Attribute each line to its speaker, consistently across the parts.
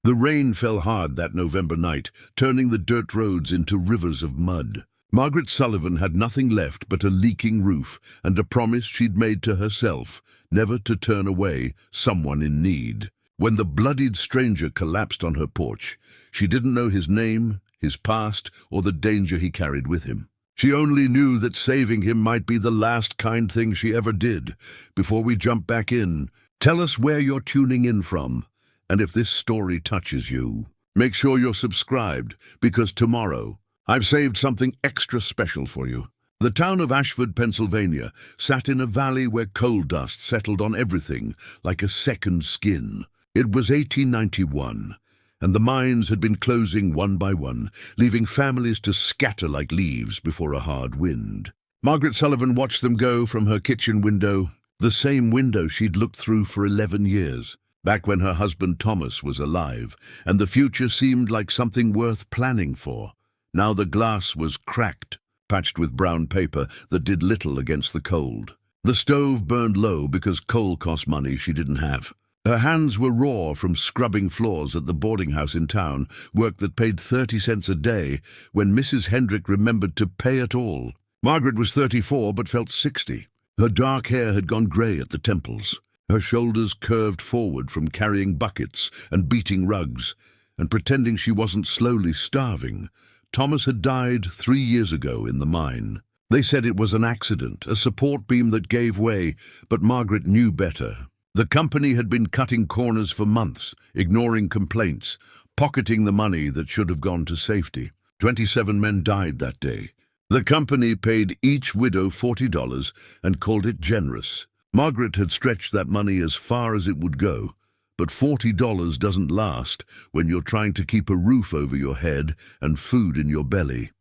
Speaker 1: The rain fell hard that November night, turning the dirt roads into rivers of mud. Margaret Sullivan had nothing left but a leaking roof and a promise she'd made to herself, never to turn away someone in need. When the bloodied stranger collapsed on her porch, she didn't know his name, his past, or the danger he carried with him. She only knew that saving him might be the last kind thing she ever did. Before we jump back in, tell us where you're tuning in from, and if this story touches you, make sure you're subscribed, because tomorrow I've saved something extra special for you. The town of Ashford, Pennsylvania, sat in a valley where coal dust settled on everything like a second skin. It was 1891, and the mines had been closing one by one, leaving families to scatter like leaves before a hard wind. Margaret Sullivan watched them go from her kitchen window, the same window she'd looked through for 11 years, back when her husband Thomas was alive, and the future seemed like something worth planning for. Now the glass was cracked, patched with brown paper that did little against the cold. The stove burned low because coal cost money she didn't have. Her hands were raw from scrubbing floors at the boarding house in town, work that paid 30 cents a day, when Mrs. Hendrick remembered to pay at all. Margaret was 34 but felt 60. Her dark hair had gone grey at the temples. Her shoulders curved forward from carrying buckets and beating rugs, and pretending she wasn't slowly starving. Thomas had died 3 years ago in the mine. They said it was an accident, a support beam that gave way, but Margaret knew better. The company had been cutting corners for months, ignoring complaints, pocketing the money that should have gone to safety. 27 men died that day. The company paid each widow $40 and called it generous. Margaret had stretched that money as far as it would go, but $40 doesn't last when you're trying to keep a roof over your head and food in your belly.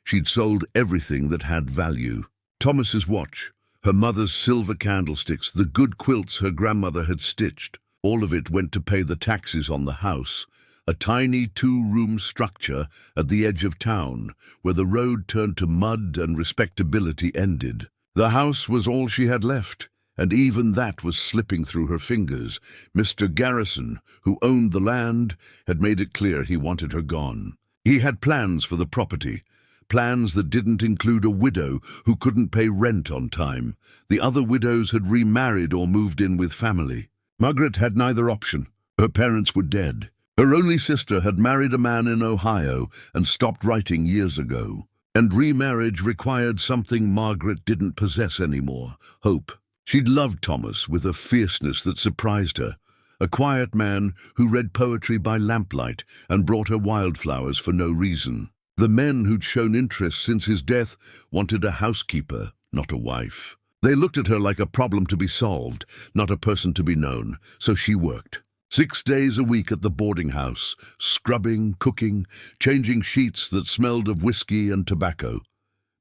Speaker 1: She'd sold everything that had value. Thomas's watch, her mother's silver candlesticks, the good quilts her grandmother had stitched. All of it went to pay the taxes on the house, a tiny 2-room structure at the edge of town, where the road turned to mud and respectability ended. The house was all she had left, and even that was slipping through her fingers. Mr. Garrison, who owned the land, had made it clear he wanted her gone. He had plans for the property, plans that didn't include a widow who couldn't pay rent on time. The other widows had remarried or moved in with family. Margaret had neither option. Her parents were dead. Her only sister had married a man in Ohio and stopped writing years ago. And remarriage required something Margaret didn't possess anymore: hope. She'd loved Thomas with a fierceness that surprised her, a quiet man who read poetry by lamplight and brought her wildflowers for no reason. The men who'd shown interest since his death wanted a housekeeper, not a wife. They looked at her like a problem to be solved, not a person to be known, so she worked. 6 days a week at the boarding house, scrubbing, cooking, changing sheets that smelled of whiskey and tobacco.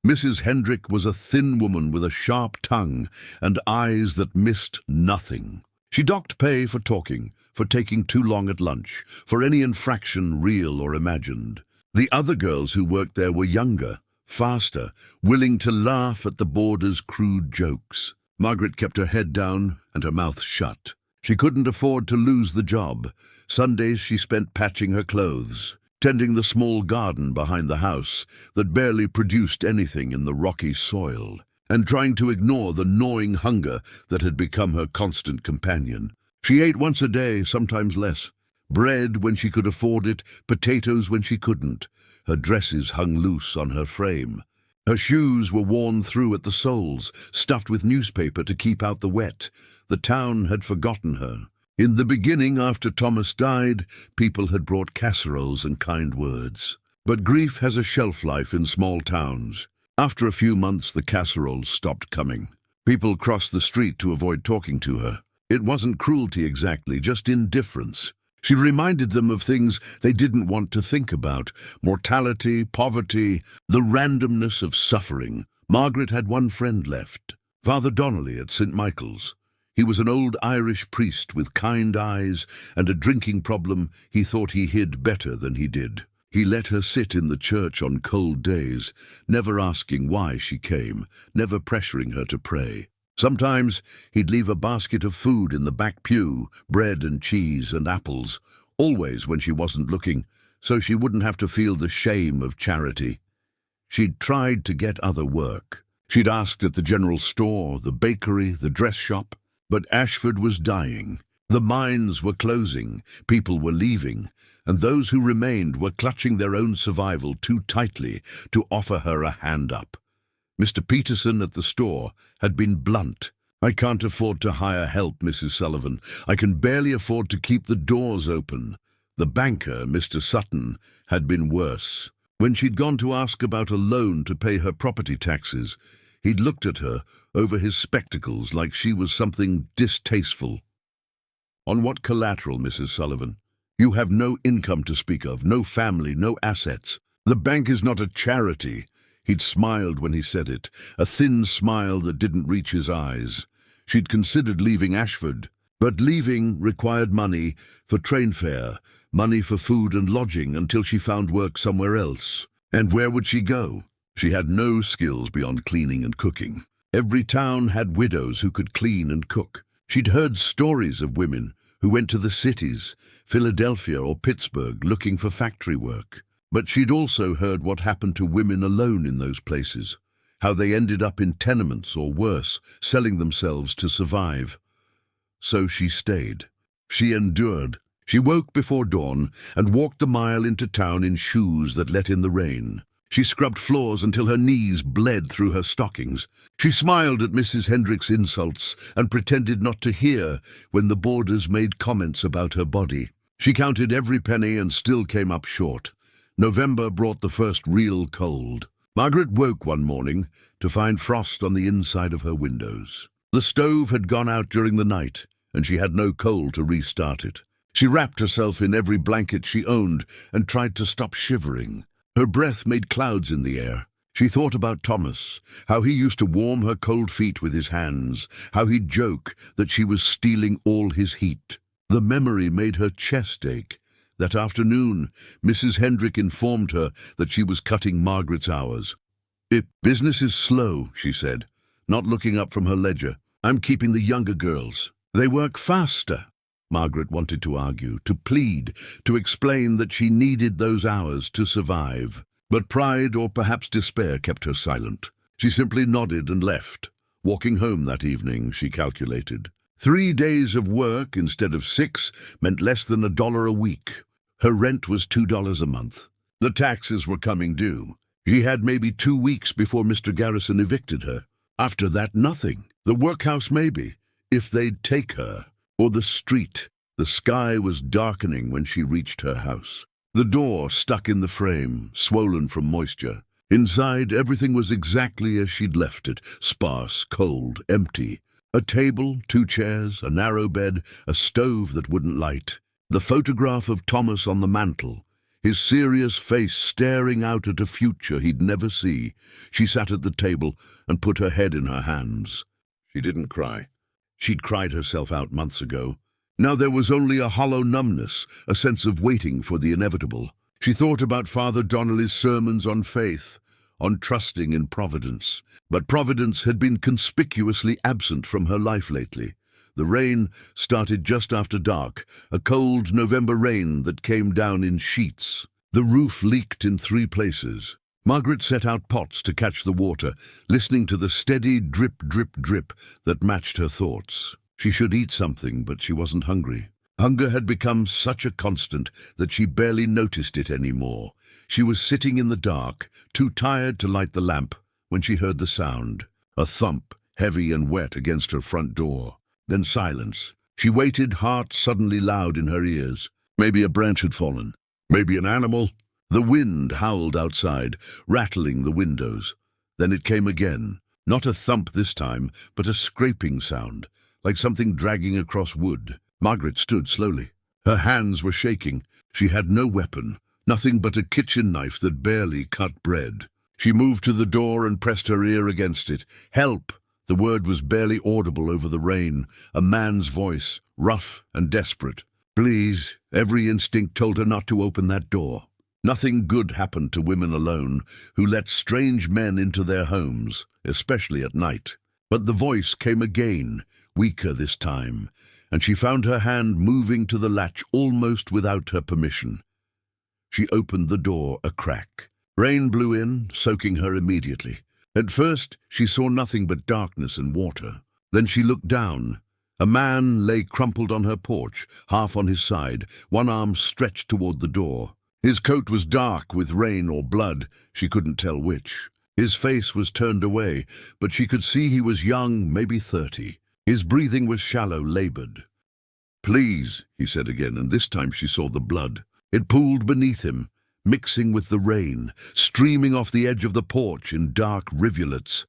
Speaker 1: Mrs. Hendrick was a thin woman with a sharp tongue and eyes that missed nothing. She docked pay for talking, for taking too long at lunch, for any infraction real or imagined. The other girls who worked there were younger, faster, willing to laugh at the boarders' crude jokes. Margaret kept her head down and her mouth shut. She couldn't afford to lose the job. Sundays she spent patching her clothes, tending the small garden behind the house that barely produced anything in the rocky soil, and trying to ignore the gnawing hunger that had become her constant companion. She ate once a day, sometimes less. Bread when she could afford it, potatoes when she couldn't. Her dresses hung loose on her frame. Her shoes were worn through at the soles, stuffed with newspaper to keep out the wet. The town had forgotten her. In the beginning, after Thomas died, people had brought casseroles and kind words. But grief has a shelf life in small towns. After a few months, the casseroles stopped coming. People crossed the street to avoid talking to her. It wasn't cruelty exactly, just indifference. She reminded them of things they didn't want to think about: mortality, poverty, the randomness of suffering. Margaret had one friend left, Father Donnelly at St. Michael's. He was an old Irish priest with kind eyes and a drinking problem he thought he hid better than he did. He let her sit in the church on cold days, never asking why she came, never pressuring her to pray. Sometimes he'd leave a basket of food in the back pew, bread and cheese and apples, always when she wasn't looking, so she wouldn't have to feel the shame of charity. She'd tried to get other work. She'd asked at the general store, the bakery, the dress shop, but Ashford was dying. The mines were closing, people were leaving, and those who remained were clutching their own survival too tightly to offer her a hand up. Mr. Peterson at the store had been blunt. "I can't afford to hire help, Mrs. Sullivan. I can barely afford to keep the doors open." The banker, Mr. Sutton, had been worse. When she'd gone to ask about a loan to pay her property taxes, he'd looked at her over his spectacles like she was something distasteful. "On what collateral, Mrs. Sullivan? You have no income to speak of, no family, no assets. The bank is not a charity." He'd smiled when he said it, a thin smile that didn't reach his eyes. She'd considered leaving Ashford, but leaving required money for train fare, money for food and lodging until she found work somewhere else. And where would she go? She had no skills beyond cleaning and cooking. Every town had widows who could clean and cook. She'd heard stories of women who went to the cities, Philadelphia or Pittsburgh, looking for factory work. But she'd also heard what happened to women alone in those places, how they ended up in tenements or worse, selling themselves to survive. So she stayed. She endured. She woke before dawn and walked the mile into town in shoes that let in the rain. She scrubbed floors until her knees bled through her stockings. She smiled at Mrs. Hendrick's insults and pretended not to hear when the boarders made comments about her body. She counted every penny and still came up short. November brought the first real cold. Margaret woke one morning to find frost on the inside of her windows. The stove had gone out during the night, and she had no coal to restart it. She wrapped herself in every blanket she owned and tried to stop shivering. Her breath made clouds in the air. She thought about Thomas, how he used to warm her cold feet with his hands, how he'd joke that she was stealing all his heat. The memory made her chest ache. That afternoon, Mrs. Hendrick informed her that she was cutting Margaret's hours. "Business is slow," she said, not looking up from her ledger. "I'm keeping the younger girls. They work faster." Margaret wanted to argue, to plead, to explain that she needed those hours to survive. But pride or perhaps despair kept her silent. She simply nodded and left. Walking home that evening, she calculated. 3 days of work instead of 6 meant less than $1 a week. Her rent was $2 a month. The taxes were coming due. She had maybe 2 weeks before Mr. Garrison evicted her. After that, nothing. The workhouse maybe, if they'd take her. Or the street. The sky was darkening when she reached her house. The door stuck in the frame, swollen from moisture. Inside, everything was exactly as she'd left it, sparse, cold, empty. A table, 2 chairs, a narrow bed, a stove that wouldn't light. The photograph of Thomas on the mantel, his serious face staring out at a future he'd never see. She sat at the table and put her head in her hands. She didn't cry. She'd cried herself out months ago. Now there was only a hollow numbness, a sense of waiting for the inevitable. She thought about Father Donnelly's sermons on faith, on trusting in providence. But providence had been conspicuously absent from her life lately. The rain started just after dark, a cold November rain that came down in sheets. The roof leaked in 3 places. Margaret set out pots to catch the water, listening to the steady drip, drip, drip that matched her thoughts. She should eat something, but she wasn't hungry. Hunger had become such a constant that she barely noticed it anymore. She was sitting in the dark, too tired to light the lamp, when she heard the sound. A thump, heavy and wet against her front door. Then silence. She waited, heart suddenly loud in her ears. Maybe a branch had fallen. Maybe an animal. The wind howled outside, rattling the windows. Then it came again. Not a thump this time, but a scraping sound, like something dragging across wood. Margaret stood slowly. Her hands were shaking. She had no weapon, nothing but a kitchen knife that barely cut bread. She moved to the door and pressed her ear against it. "Help!" The word was barely audible over the rain, a man's voice, rough and desperate. "Please." Every instinct told her not to open that door. Nothing good happened to women alone who let strange men into their homes, especially at night. But the voice came again, weaker this time, and she found her hand moving to the latch almost without her permission. She opened the door a crack. Rain blew in, soaking her immediately. At first, she saw nothing but darkness and water. Then she looked down. A man lay crumpled on her porch, half on his side, one arm stretched toward the door. His coat was dark with rain or blood, she couldn't tell which. His face was turned away, but she could see he was young, maybe 30. His breathing was shallow, labored. "Please," he said again, and this time she saw the blood. It pooled beneath him, mixing with the rain, streaming off the edge of the porch in dark rivulets.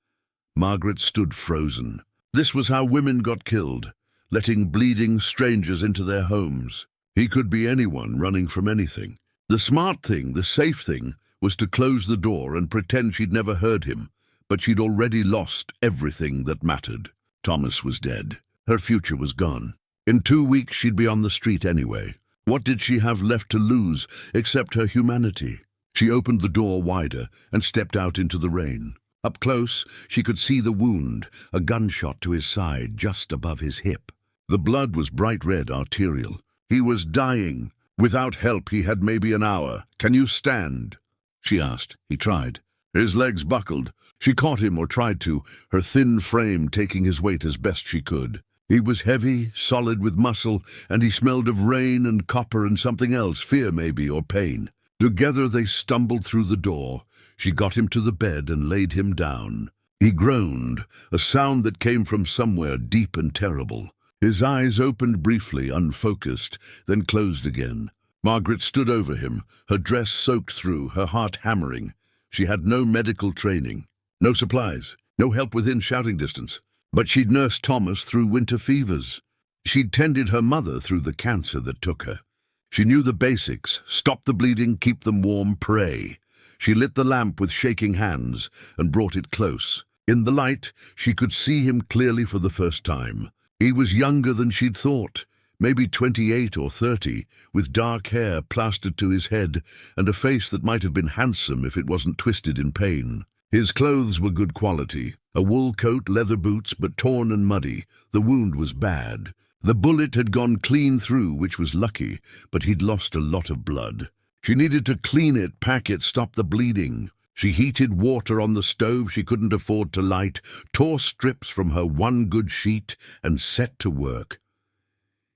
Speaker 1: Margaret stood frozen. This was how women got killed, letting bleeding strangers into their homes. He could be anyone running from anything. The smart thing, the safe thing, was to close the door and pretend she'd never heard him, but she'd already lost everything that mattered. Thomas was dead. Her future was gone. In 2 weeks she'd be on the street anyway. What did she have left to lose except her humanity? She opened the door wider and stepped out into the rain. Up close, she could see the wound, a gunshot to his side just above his hip. The blood was bright red, arterial. He was dying. Without help, he had maybe an hour. "Can you stand?" she asked. He tried. His legs buckled. She caught him, or tried to, her thin frame taking his weight as best she could. He was heavy, solid with muscle, and he smelled of rain and copper and something else, fear maybe, or pain. Together they stumbled through the door. She got him to the bed and laid him down. He groaned, a sound that came from somewhere deep and terrible. His eyes opened briefly, unfocused, then closed again. Margaret stood over him, her dress soaked through, her heart hammering. She had no medical training, no supplies, no help within shouting distance. But she'd nursed Thomas through winter fevers. She'd tended her mother through the cancer that took her. She knew the basics: stop the bleeding, keep them warm, pray. She lit the lamp with shaking hands and brought it close. In the light, she could see him clearly for the first time. He was younger than she'd thought, maybe 28 or 30, with dark hair plastered to his head and a face that might have been handsome if it wasn't twisted in pain. His clothes were good quality, a wool coat, leather boots, but torn and muddy. The wound was bad. The bullet had gone clean through, which was lucky, but he'd lost a lot of blood. She needed to clean it, pack it, stop the bleeding. She heated water on the stove she couldn't afford to light, tore strips from her one good sheet, and set to work.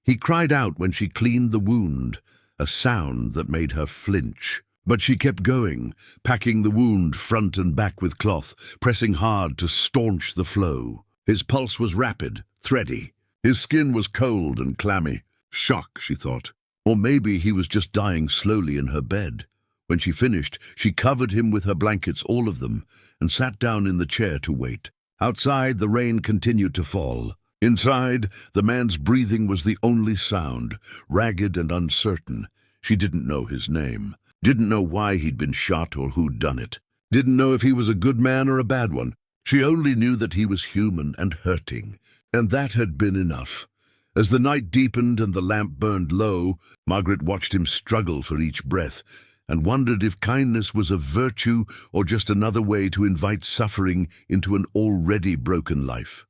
Speaker 1: He cried out when she cleaned the wound, a sound that made her flinch. But she kept going, packing the wound front and back with cloth, pressing hard to staunch the flow. His pulse was rapid, thready. His skin was cold and clammy. Shock, she thought. Or maybe he was just dying slowly in her bed. When she finished, she covered him with her blankets, all of them, and sat down in the chair to wait. Outside, the rain continued to fall. Inside, the man's breathing was the only sound, ragged and uncertain. She didn't know his name. Didn't know why he'd been shot or who'd done it. Didn't know if he was a good man or a bad one. She only knew that he was human and hurting, and that had been enough. As the night deepened and the lamp burned low, Margaret watched him struggle for each breath and wondered if kindness was a virtue or just another way to invite suffering into an already broken life.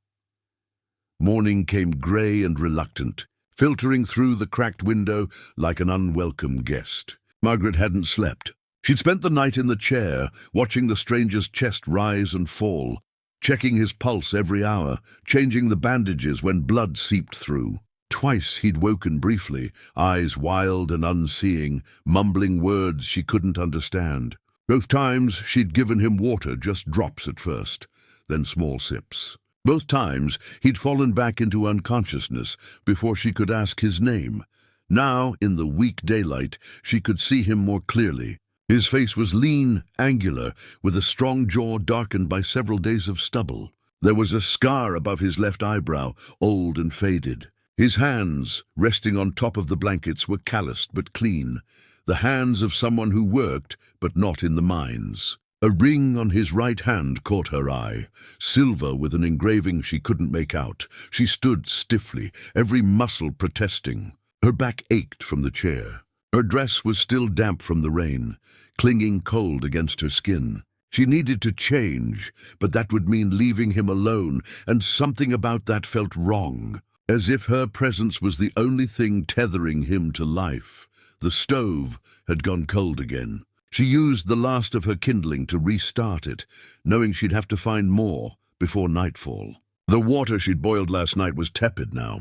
Speaker 1: Morning came grey and reluctant, filtering through the cracked window like an unwelcome guest. Margaret hadn't slept. She'd spent the night in the chair, watching the stranger's chest rise and fall, checking his pulse every hour, changing the bandages when blood seeped through. Twice he'd woken briefly, eyes wild and unseeing, mumbling words she couldn't understand. Both times she'd given him water, just drops at first, then small sips. Both times he'd fallen back into unconsciousness before she could ask his name. Now, in the weak daylight, she could see him more clearly. His face was lean, angular, with a strong jaw darkened by several days of stubble. There was a scar above his left eyebrow, old and faded. His hands, resting on top of the blankets, were calloused but clean, the hands of someone who worked, but not in the mines. A ring on his right hand caught her eye, silver with an engraving she couldn't make out. She stood stiffly, every muscle protesting. Her back ached from the chair. Her dress was still damp from the rain, clinging cold against her skin. She needed to change, but that would mean leaving him alone, and something about that felt wrong. as if her presence was the only thing tethering him to life. The stove had gone cold again. She used the last of her kindling to restart it, knowing she'd have to find more before nightfall. The water she'd boiled last night was tepid now.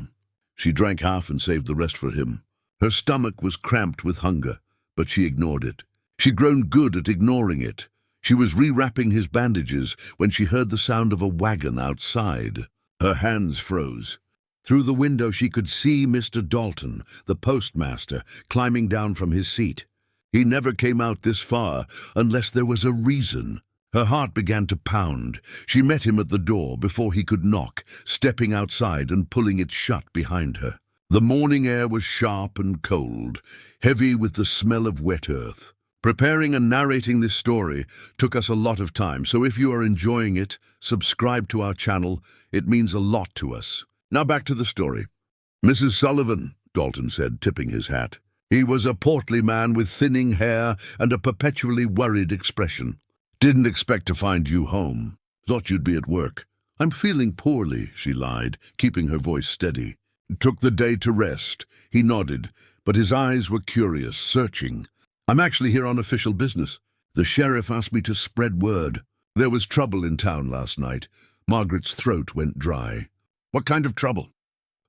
Speaker 1: She drank half and saved the rest for him. Her stomach was cramped with hunger, but she ignored it. She'd grown good at ignoring it. She was rewrapping his bandages when she heard the sound of a wagon outside. Her hands froze. Through the window she could see Mr. Dalton, the postmaster, climbing down from his seat. He never came out this far unless there was a reason. Her heart began to pound. She met him at the door before he could knock, stepping outside and pulling it shut behind her. The morning air was sharp and cold, heavy with the smell of wet earth. Preparing and narrating this story took us a lot of time, so if you are enjoying it, subscribe to our channel. It means a lot to us. Now back to the story. "Mrs. Sullivan," Dalton said, tipping his hat. He was a portly man with thinning hair and a perpetually worried expression. "Didn't expect to find you home. Thought you'd be at work." "I'm feeling poorly," she lied, keeping her voice steady. "Took the day to rest." He nodded, but his eyes were curious, searching. "I'm actually here on official business. The sheriff asked me to spread word. There was trouble in town last night." Margaret's throat went dry. "What kind of trouble?"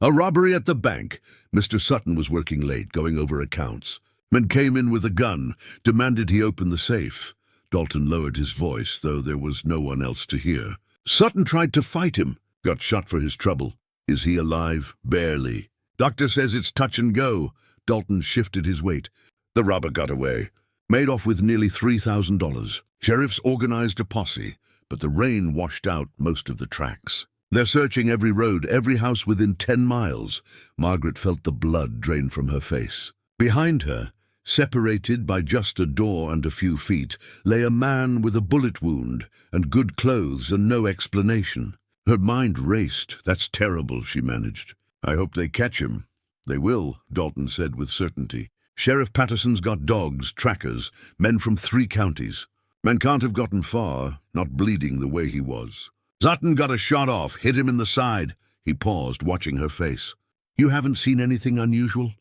Speaker 1: "A robbery at the bank." Mr. Sutton was working late, going over accounts. Men came in with a gun, demanded he open the safe. Dalton lowered his voice, though there was no one else to hear. "Sutton tried to fight him. Got shot for his trouble." "Is he alive?" "Barely. Doctor says it's touch and go." Dalton shifted his weight. "The robber got away. Made off with nearly $3,000. Sheriffs organized a posse, but the rain washed out most of the tracks. They're searching every road, every house within 10 miles. Margaret felt the blood drain from her face. Behind her, separated by just a door and a few feet, lay a man with a bullet wound and good clothes and no explanation. Her mind raced. "That's terrible," she managed. "I hope they catch him." "They will," Dalton said with certainty. "Sheriff Patterson's got dogs, trackers, men from 3 counties. Man can't have gotten far, not bleeding the way he was. Sutton got a shot off, hit him in the side." He paused, watching her face. "You haven't seen anything unusual?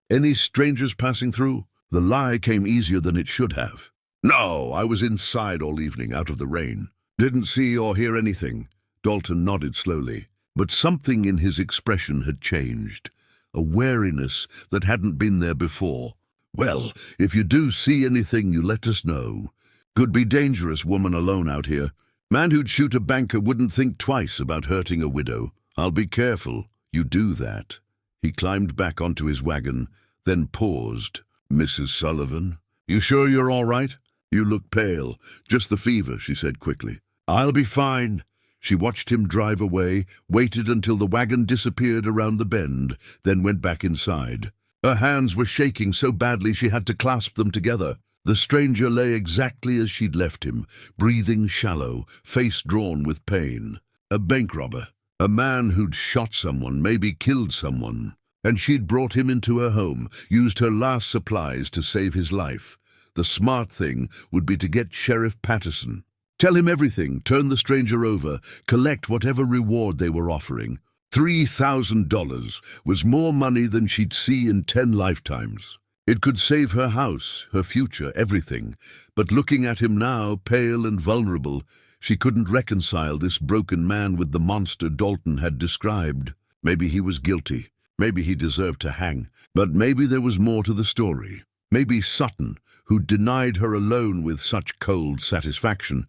Speaker 1: Any strangers passing through?" The lie came easier than it should have. "No, I was inside all evening, out of the rain. Didn't see or hear anything." Dalton nodded slowly, but something in his expression had changed. A wariness that hadn't been there before. "Well, if you do see anything, you let us know. Could be dangerous, woman alone out here. Man who'd shoot a banker wouldn't think twice about hurting a widow. I'll be careful. You do that." He climbed back onto his wagon, then paused. "Mrs. Sullivan, you sure you're all right? You look pale." "Just the fever," she said quickly. "I'll be fine." She watched him drive away, waited until the wagon disappeared around the bend, then went back inside. Her hands were shaking so badly she had to clasp them together. The stranger lay exactly as she'd left him, breathing shallow, face drawn with pain. A bank robber. A man who'd shot someone, maybe killed someone. And she'd brought him into her home, used her last supplies to save his life. The smart thing would be to get Sheriff Patterson. Tell him everything, turn the stranger over, collect whatever reward they were offering. $3,000 was more money than she'd see in 10 lifetimes. It could save her house, her future, everything. But looking at him now, pale and vulnerable, she couldn't reconcile this broken man with the monster Dalton had described. Maybe he was guilty. Maybe he deserved to hang. But maybe there was more to the story. Maybe Sutton, who denied her alone with such cold satisfaction,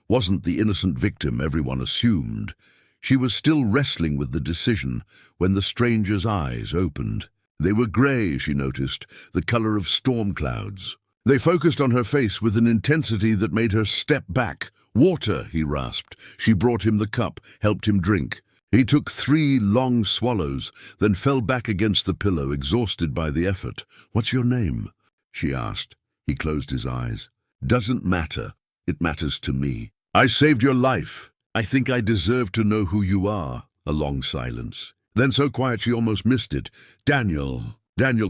Speaker 1: wasn't the innocent victim everyone assumed. She was still wrestling with the decision when the stranger's eyes opened. They were grey, she noticed, the color of storm clouds. They focused on her face with an intensity that made her step back. "Water," he rasped. She brought him the cup, helped him drink. He took 3 long swallows, then fell back against the pillow, exhausted by the effort. "What's your name?" she asked. He closed his eyes. "Doesn't matter. It matters to me. I saved your life. I think I deserve to know who you are." A long silence. Then so quiet she almost missed it. Daniel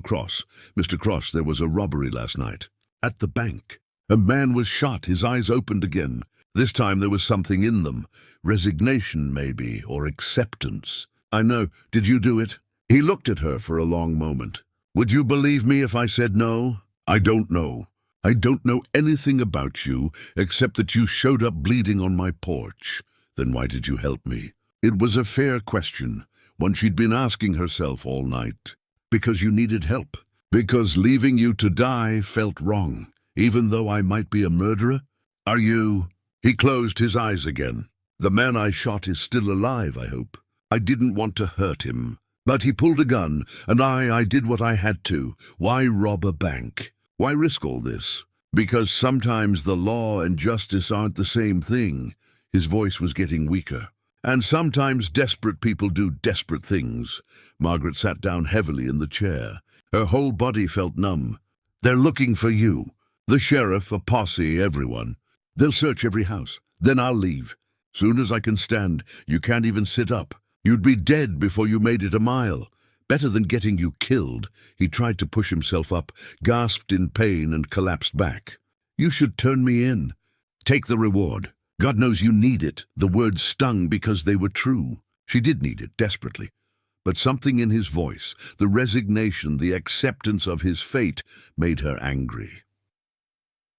Speaker 1: Cross. "Mr. Cross, there was a robbery last night. At the bank. A man was shot." His eyes opened again. This time there was something in them. Resignation, maybe, or acceptance. I know. Did you do it? He looked at her for a long moment. Would you believe me if I said no? I don't know. I don't know anything about you except that you showed up bleeding on my porch. Then why did you help me? It was a fair question, one she'd been asking herself all night. Because you needed help. Because leaving you to die felt wrong, even though I might be a murderer? Are you? He closed his eyes again. The man I shot is still alive, I hope. I didn't want to hurt him. But he pulled a gun, and I did what I had to. Why rob a bank? Why risk all this? Because sometimes the law and justice aren't the same thing. His voice was getting weaker. And sometimes desperate people do desperate things. Margaret sat down heavily in the chair. Her whole body felt numb. They're looking for you. The sheriff, a posse, everyone. They'll search every house. Then I'll leave. Soon as I can stand, you can't even sit up. You'd be dead before you made it a mile. Better than getting you killed. He tried to push himself up, gasped in pain, and collapsed back. You should turn me in. Take the reward. God knows you need it. The words stung because they were true. She did need it, desperately. But something in his voice, the resignation, the acceptance of his fate, made her angry.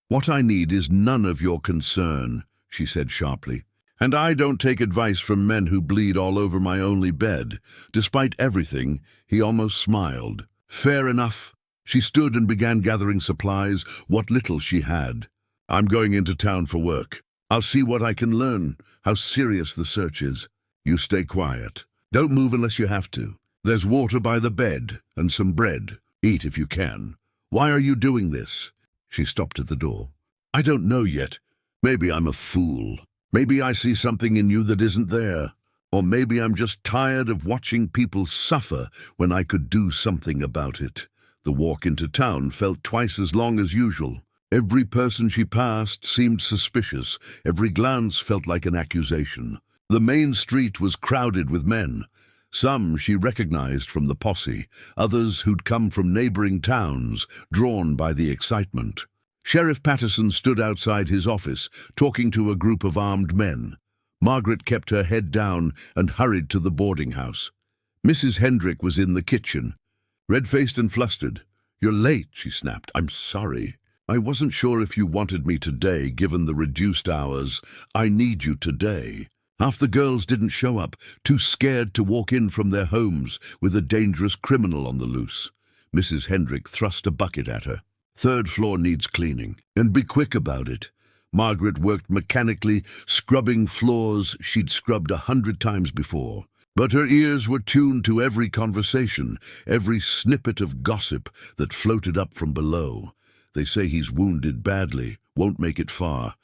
Speaker 1: What I need is none of your concern, she said sharply. And I don't take advice from men who bleed all over my only bed. Despite everything, he almost smiled. Fair enough. She stood and began gathering supplies, what little she had. I'm going into town for work. I'll see what I can learn, how serious the search is. You stay quiet. Don't move unless you have to. There's water by the bed and some bread. Eat if you can. Why are you doing this? She stopped at the door. I don't know yet. Maybe I'm a fool. Maybe I see something in you that isn't there. Or maybe I'm just tired of watching people suffer when I could do something about it. The walk into town felt twice as long as usual. Every person she passed seemed suspicious. Every glance felt like an accusation. The main street was crowded with men. Some she recognized from the posse, others who'd come from neighboring towns, drawn by the excitement. Sheriff Patterson stood outside his office, talking to a group of armed men. Margaret kept her head down and hurried to the boarding house. Mrs. Hendrick was in the kitchen, red-faced and flustered. You're late, she snapped. I'm sorry. I wasn't sure if you wanted me today, given the reduced hours. I need you today. Half the girls didn't show up, too scared to walk in from their homes with a dangerous criminal on the loose. Mrs. Hendrick thrust a bucket at her. Third floor needs cleaning, and be quick about it. Margaret worked mechanically, scrubbing floors she'd scrubbed 100 times before. But her ears were tuned to every conversation, every snippet of gossip that floated up from below. They say he's wounded badly, won't make it far.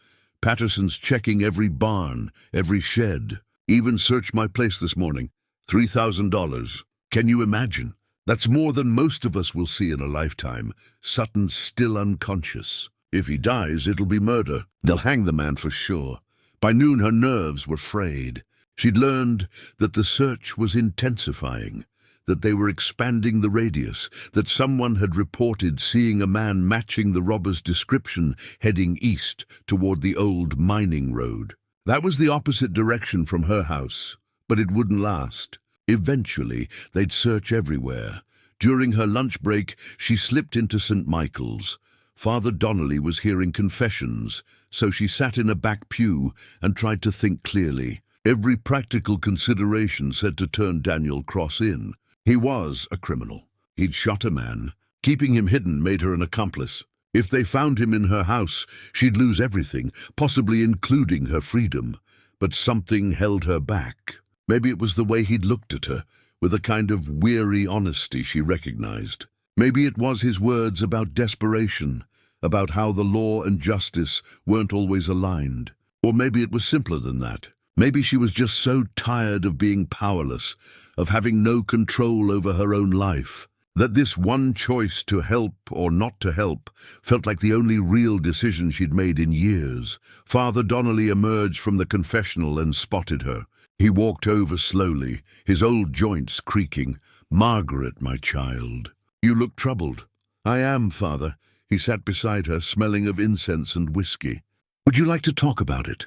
Speaker 1: Patterson's checking every barn, every shed. Even searched my place this morning. $3,000. Can you imagine? That's more than most of us will see in a lifetime. Sutton's still unconscious. If he dies, it'll be murder. They'll hang the man for sure. By noon, her nerves were frayed. She'd learned that the search was intensifying, that they were expanding the radius, that someone had reported seeing a man matching the robber's description heading east toward the old mining road. That was the opposite direction from her house, but it wouldn't last. Eventually, they'd search everywhere. During her lunch break, she slipped into St. Michael's. Father Donnelly was hearing confessions, so she sat in a back pew and tried to think clearly. Every practical consideration said to turn Daniel Cross in. He was a criminal. He'd shot a man. Keeping him hidden made her an accomplice. If they found him in her house, she'd lose everything, possibly including her freedom. But something held her back. Maybe it was the way he'd looked at her, with a kind of weary honesty she recognized. Maybe it was his words about desperation, about how the law and justice weren't always aligned. Or maybe it was simpler than that. Maybe she was just so tired of being powerless, of having no control over her own life, that this one choice to help or not to help felt like the only real decision she'd made in years. Father Donnelly emerged from the confessional and spotted her. He walked over slowly, his old joints creaking. "Margaret, my child, you look troubled." "I am, Father." He sat beside her, smelling of incense and whiskey. "Would you like to talk about it?"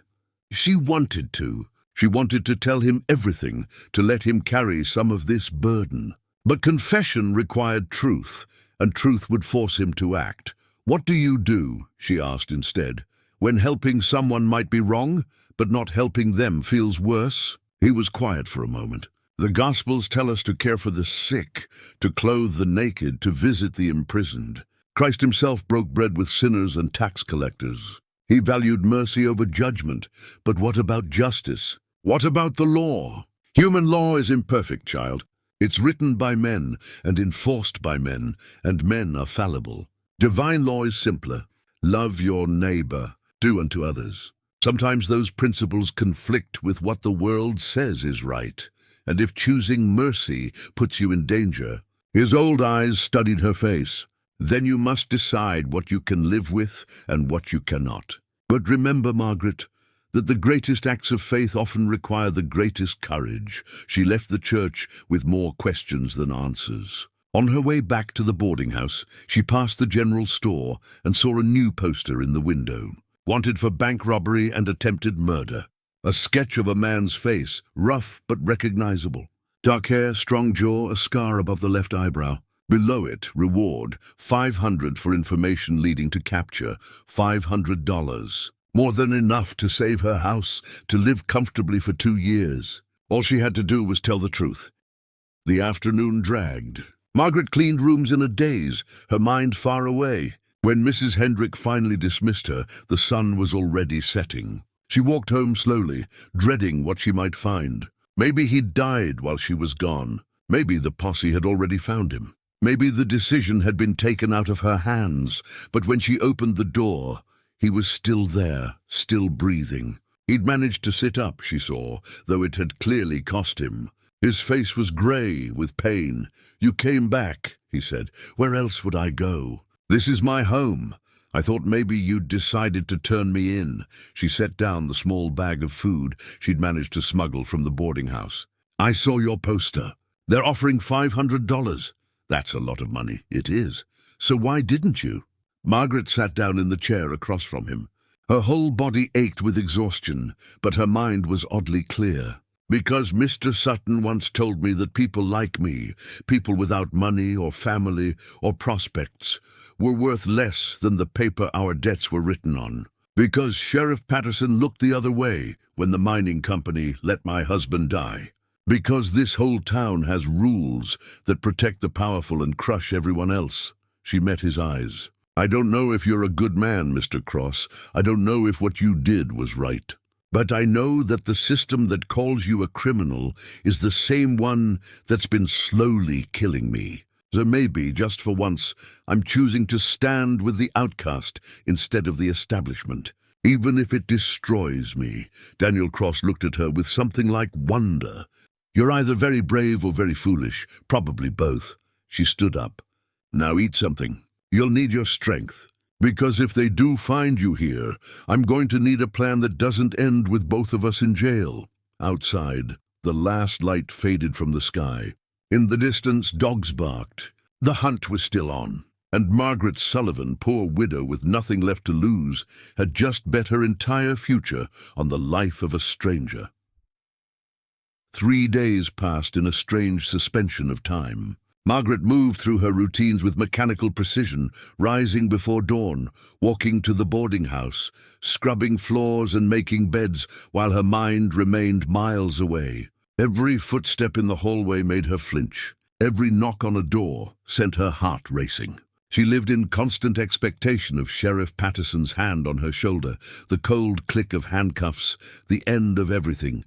Speaker 1: She wanted to. She wanted to tell him everything, to let him carry some of this burden. But confession required truth, and truth would force him to act. "What do you do," she asked instead, "when helping someone might be wrong, but not helping them feels worse?" He was quiet for a moment. "The Gospels tell us to care for the sick, to clothe the naked, to visit the imprisoned. Christ himself broke bread with sinners and tax collectors. He valued mercy over judgment. But what about justice? What about the law? Human law is imperfect, child. It's written by men and enforced by men, and men are fallible. Divine law is simpler. Love your neighbor, do unto others. Sometimes those principles conflict with what the world says is right, and if choosing mercy puts you in danger." His old eyes studied her face. "Then you must decide what you can live with and what you cannot. But remember, Margaret, that the greatest acts of faith often require the greatest courage." She left the church with more questions than answers. On her way back to the boarding house, she passed the general store and saw a new poster in the window. "Wanted for bank robbery and attempted murder." A sketch of a man's face, rough but recognizable. Dark hair, strong jaw, a scar above the left eyebrow. Below it, reward, $500 for information leading to capture, $500. More than enough to save her house, to live comfortably for 2 years. All she had to do was tell the truth. The afternoon dragged. Margaret cleaned rooms in a daze, her mind far away. When Mrs. Hendrick finally dismissed her, the sun was already setting. She walked home slowly, dreading what she might find. Maybe he'd died while she was gone. Maybe the posse had already found him. Maybe the decision had been taken out of her hands, but when she opened the door, he was still there, still breathing. He'd managed to sit up, she saw, though it had clearly cost him. His face was grey with pain. "You came back," he said. "Where else would I go? This is my home. I thought maybe you'd decided to turn me in." She set down the small bag of food she'd managed to smuggle from the boarding house. "I saw your poster. They're offering $500. That's a lot of money." "It is. So why didn't you?" Margaret sat down in the chair across from him. Her whole body ached with exhaustion, but her mind was oddly clear. "Because Mr. Sutton once told me that people like me, people without money or family or prospects, were worth less than the paper our debts were written on. Because Sheriff Patterson looked the other way when the mining company let my husband die. Because this whole town has rules that protect the powerful and crush everyone else." She met his eyes. "I don't know if you're a good man, Mr. Cross. I don't know if what you did was right. But I know that the system that calls you a criminal is the same one that's been slowly killing me. So maybe, just for once, I'm choosing to stand with the outcast instead of the establishment, even if it destroys me." Daniel Cross looked at her with something like wonder. "You're either very brave or very foolish, probably both." She stood up. "Now eat something. You'll need your strength. Because if they do find you here, I'm going to need a plan that doesn't end with both of us in jail." Outside, the last light faded from the sky. In the distance, dogs barked. The hunt was still on, and Margaret Sullivan, poor widow with nothing left to lose, had just bet her entire future on the life of a stranger. 3 days passed in a strange suspension of time. Margaret moved through her routines with mechanical precision, rising before dawn, walking to the boarding house, scrubbing floors and making beds while her mind remained miles away. Every footstep in the hallway made her flinch. Every knock on a door sent her heart racing. She lived in constant expectation of Sheriff Patterson's hand on her shoulder, the cold click of handcuffs, the end of everything.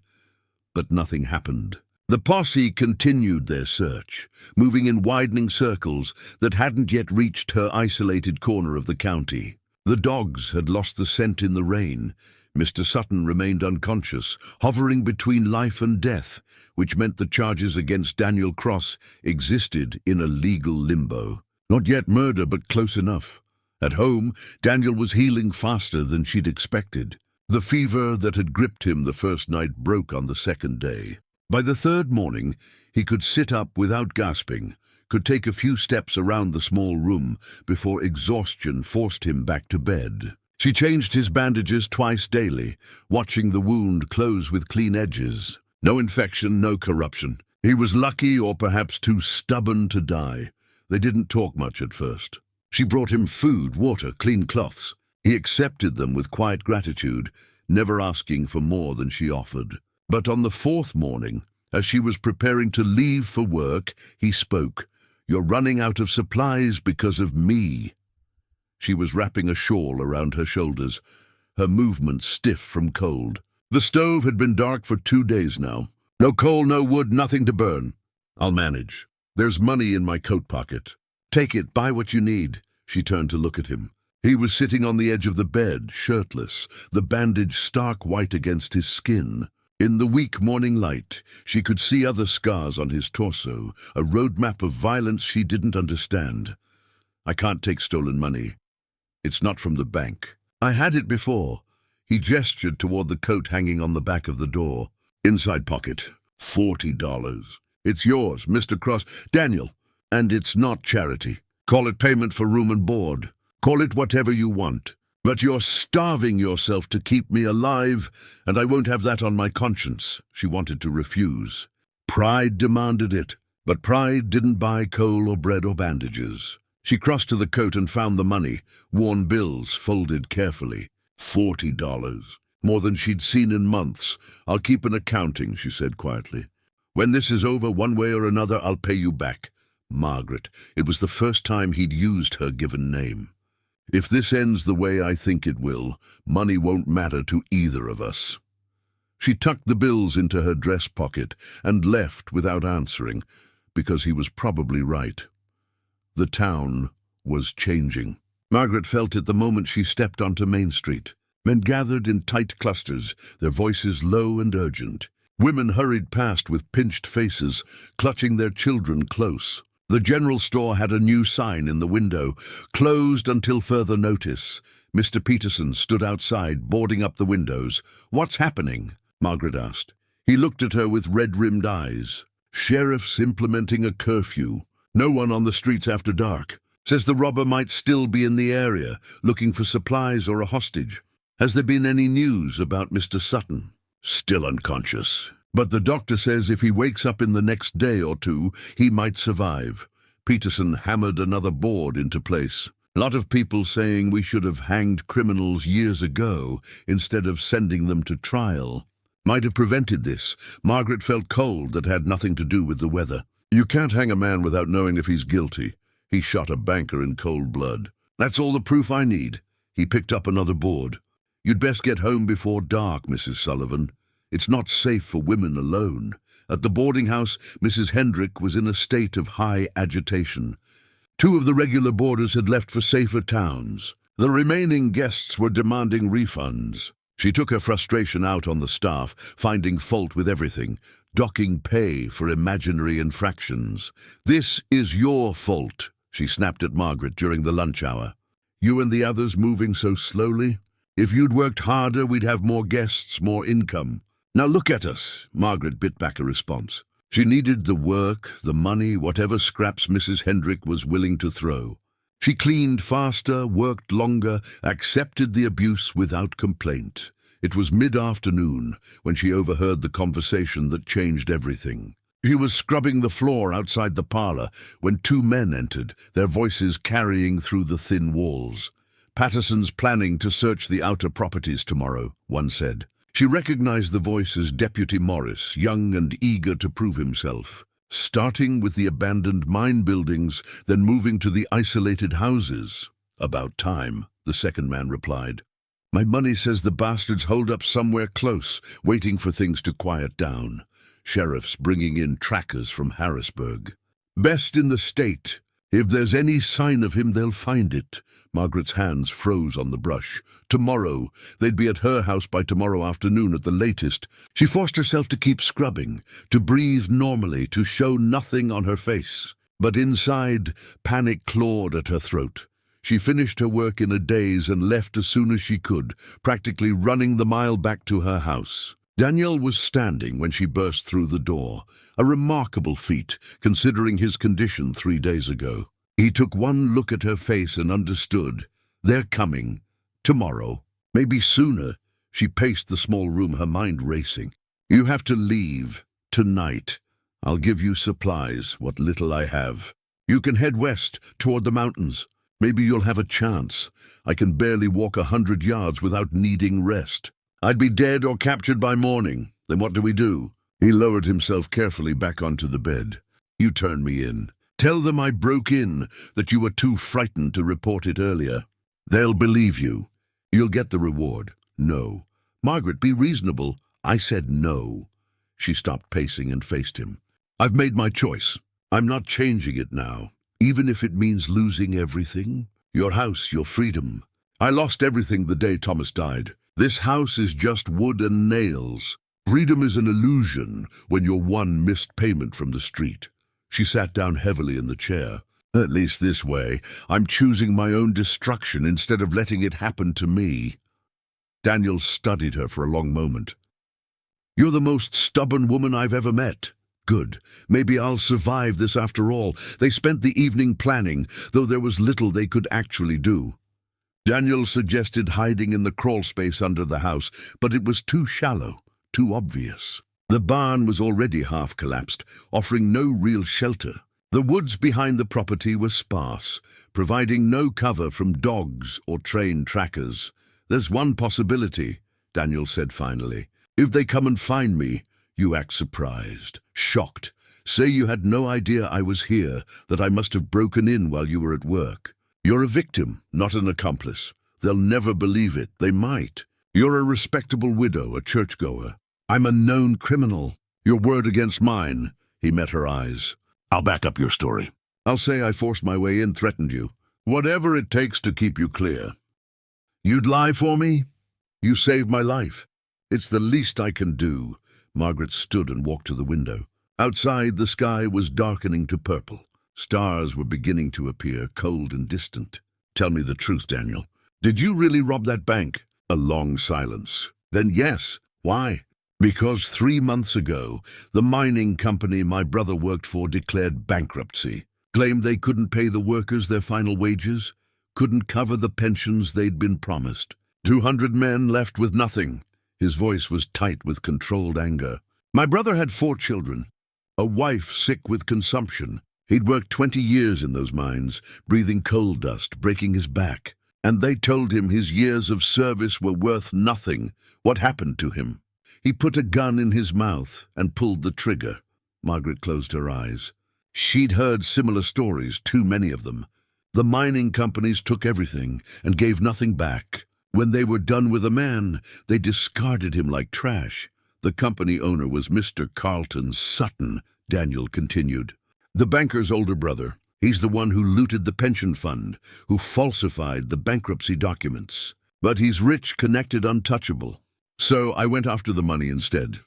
Speaker 1: But nothing happened. The posse continued their search, moving in widening circles that hadn't yet reached her isolated corner of the county. The dogs had lost the scent in the rain. Mr. Sutton remained unconscious, hovering between life and death, which meant the charges against Daniel Cross existed in a legal limbo. Not yet murder, but close enough. At home, Daniel was healing faster than she'd expected. The fever that had gripped him the first night broke on the second day. By the third morning, he could sit up without gasping, could take a few steps around the small room before exhaustion forced him back to bed. She changed his bandages twice daily, watching the wound close with clean edges. No infection, no corruption. He was lucky or perhaps too stubborn to die. They didn't talk much at first. She brought him food, water, clean cloths. He accepted them with quiet gratitude, never asking for more than she offered. But on the fourth morning, as she was preparing to leave for work, he spoke. "You're running out of supplies because of me." She was wrapping a shawl around her shoulders, her movements stiff from cold. The stove had been dark for 2 days now. No coal, no wood, nothing to burn. "I'll manage. There's money in my coat pocket. Take it, buy what you need." She turned to look at him. He was sitting on the edge of the bed, shirtless, the bandage stark white against his skin. In the weak morning light, she could see other scars on his torso, a roadmap of violence she didn't understand. "I can't take stolen money. It's not from the bank. I had it before." He gestured toward the coat hanging on the back of the door. "Inside pocket, $40. It's yours, Mr. Cross. Daniel, and it's not charity. Call it payment for room and board. Call it whatever you want. But you're starving yourself to keep me alive, and I won't have that on my conscience." She wanted to refuse. Pride demanded it, but pride didn't buy coal or bread or bandages. She crossed to the coat and found the money, worn bills folded carefully. $40. More than she'd seen in months. "I'll keep an accounting," she said quietly. "When this is over, one way or another, I'll pay you back. Margaret." It was the first time he'd used her given name. "If this ends the way I think it will, money won't matter to either of us." She tucked the bills into her dress pocket and left without answering, because he was probably right. The town was changing. Margaret felt it the moment she stepped onto Main Street. Men gathered in tight clusters, their voices low and urgent. Women hurried past with pinched faces, clutching their children close. The general store had a new sign in the window, "Closed until further notice." Mr. Peterson stood outside, boarding up the windows. "What's happening?" Margaret asked. He looked at her with red-rimmed eyes. "Sheriff's implementing a curfew. No one on the streets after dark. Says the robber might still be in the area, looking for supplies or a hostage. Has there been any news about Mr. Sutton?" "Still unconscious. But the doctor says if he wakes up in the next day or two, he might survive." Peterson hammered another board into place. "A lot of people saying we should have hanged criminals years ago instead of sending them to trial. Might have prevented this." Margaret felt cold that had nothing to do with the weather. "You can't hang a man without knowing if he's guilty. He shot a banker in cold blood. That's all the proof I need." He picked up another board. "You'd best get home before dark, Mrs. Sullivan. It's not safe for women alone." At the boarding house, Mrs. Hendrick was in a state of high agitation. 2 of the regular boarders had left for safer towns. The remaining guests were demanding refunds. She took her frustration out on the staff, finding fault with everything, docking pay for imaginary infractions. "This is your fault," she snapped at Margaret during the lunch hour. "You and the others moving so slowly. If you'd worked harder, we'd have more guests, more income. Now look at us." Margaret bit back a response. She needed the work, the money, whatever scraps Mrs. Hendrick was willing to throw. She cleaned faster, worked longer, accepted the abuse without complaint. It was mid-afternoon when she overheard the conversation that changed everything. She was scrubbing the floor outside the parlor when 2 men entered, their voices carrying through the thin walls. "Patterson's planning to search the outer properties tomorrow," one said. She recognized the voice as Deputy Morris, young and eager to prove himself. "Starting with the abandoned mine buildings, then moving to the isolated houses." "About time," the second man replied. "My money says the bastards hold up somewhere close, waiting for things to quiet down. Sheriff's bringing in trackers from Harrisburg. Best in the state. If there's any sign of him, they'll find it." Margaret's hands froze on the brush. Tomorrow. They'd be at her house by tomorrow afternoon at the latest. She forced herself to keep scrubbing, to breathe normally, to show nothing on her face. But inside, panic clawed at her throat. She finished her work in a daze and left as soon as she could, practically running the mile back to her house. Daniel was standing when she burst through the door, a remarkable feat, considering his condition 3 days ago. He took one look at her face and understood. They're coming. Tomorrow. Maybe sooner. She paced the small room, her mind racing. You have to leave. Tonight. I'll give you supplies, what little I have. You can head west, toward the mountains. Maybe you'll have a chance. I can barely walk 100 yards without needing rest. I'd be dead or captured by morning. Then what do we do? He lowered himself carefully back onto the bed. You turn me in. Tell them I broke in, that you were too frightened to report it earlier. They'll believe you. You'll get the reward. No. Margaret, be reasonable. I said no. She stopped pacing and faced him. I've made my choice. I'm not changing it now, even if it means losing everything. Your house, your freedom. I lost everything the day Thomas died. This house is just wood and nails. Freedom is an illusion when you're one missed payment from the street. She sat down heavily in the chair. At least this way, I'm choosing my own destruction instead of letting it happen to me. Daniel studied her for a long moment. You're the most stubborn woman I've ever met. Good. Maybe I'll survive this after all. They spent the evening planning, though there was little they could actually do. Daniel suggested hiding in the crawl space under the house, but it was too shallow, too obvious. The barn was already half collapsed, offering no real shelter. The woods behind the property were sparse, providing no cover from dogs or trained trackers. There's one possibility, Daniel said finally. If they come and find me, you act surprised, shocked. Say you had no idea I was here, that I must have broken in while you were at work. You're a victim, not an accomplice. They'll never believe it. They might. You're a respectable widow, a churchgoer. I'm a known criminal. Your word against mine. He met her eyes. I'll back up your story. I'll say I forced my way in, threatened you. Whatever it takes to keep you clear. You'd lie for me? You saved my life. It's the least I can do. Margaret stood and walked to the window. Outside, the sky was darkening to purple. Stars were beginning to appear, cold and distant. Tell me the truth, Daniel. Did you really rob that bank? A long silence. Then yes. Why? Because 3 months ago, the mining company my brother worked for declared bankruptcy. Claimed they couldn't pay the workers their final wages, couldn't cover the pensions they'd been promised. 200 men left with nothing. His voice was tight with controlled anger. My brother had 4 children. A wife sick with consumption. He'd worked 20 years in those mines, breathing coal dust, breaking his back. And they told him his years of service were worth nothing. What happened to him? He put a gun in his mouth and pulled the trigger. Margaret closed her eyes. She'd heard similar stories, too many of them. The mining companies took everything and gave nothing back. When they were done with a man, they discarded him like trash. The company owner was Mr. Carlton Sutton, Daniel continued. The banker's older brother. He's the one who looted the pension fund, who falsified the bankruptcy documents. But he's rich, connected, untouchable. So I went after the money instead.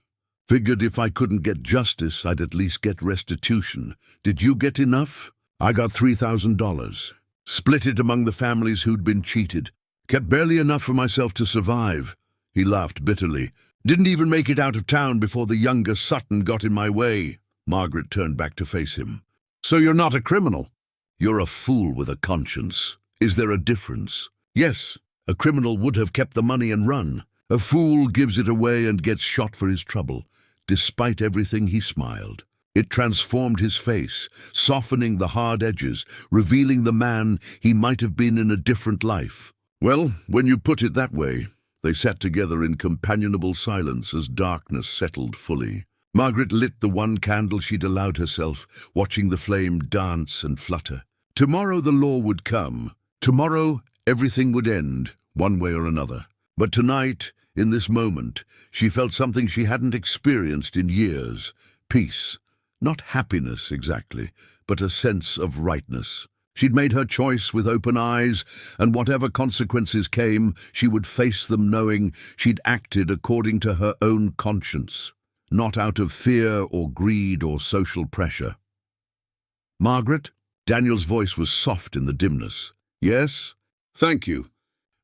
Speaker 1: Figured if I couldn't get justice, I'd at least get restitution. Did you get enough? I got $3,000. Split it among the families who'd been cheated. Kept barely enough for myself to survive. He laughed bitterly. Didn't even make it out of town before the younger Sutton got in my way. Margaret turned back to face him. So you're not a criminal? You're a fool with a conscience. Is there a difference? Yes, a criminal would have kept the money and run. A fool gives it away and gets shot for his trouble. Despite everything, he smiled. It transformed his face, softening the hard edges, revealing the man he might have been in a different life. Well, when you put it that way, they sat together in companionable silence as darkness settled fully. Margaret lit the one candle she'd allowed herself, watching the flame dance and flutter. Tomorrow the law would come. Tomorrow everything would end, one way or another. But tonight, in this moment, she felt something she hadn't experienced in years. Peace. Not happiness exactly, but a sense of rightness. She'd made her choice with open eyes, and whatever consequences came, she would face them knowing she'd acted according to her own conscience, not out of fear or greed or social pressure. Margaret? Daniel's voice was soft in the dimness. Yes? Thank you.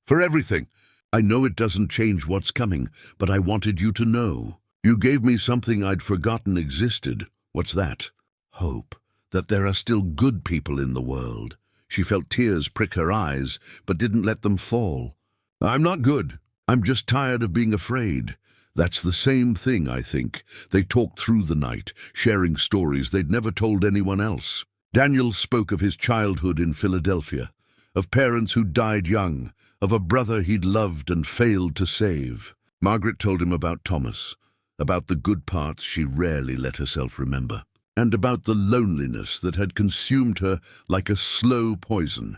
Speaker 1: For everything. I know it doesn't change what's coming, but I wanted you to know. You gave me something I'd forgotten existed. What's that? Hope. That there are still good people in the world. She felt tears prick her eyes, but didn't let them fall. I'm not good. I'm just tired of being afraid. That's the same thing, I think. They talked through the night, sharing stories they'd never told anyone else. Daniel spoke of his childhood in Philadelphia, of parents who died young, of a brother he'd loved and failed to save. Margaret told him about Thomas, about the good parts she rarely let herself remember, and about the loneliness that had consumed her like a slow poison.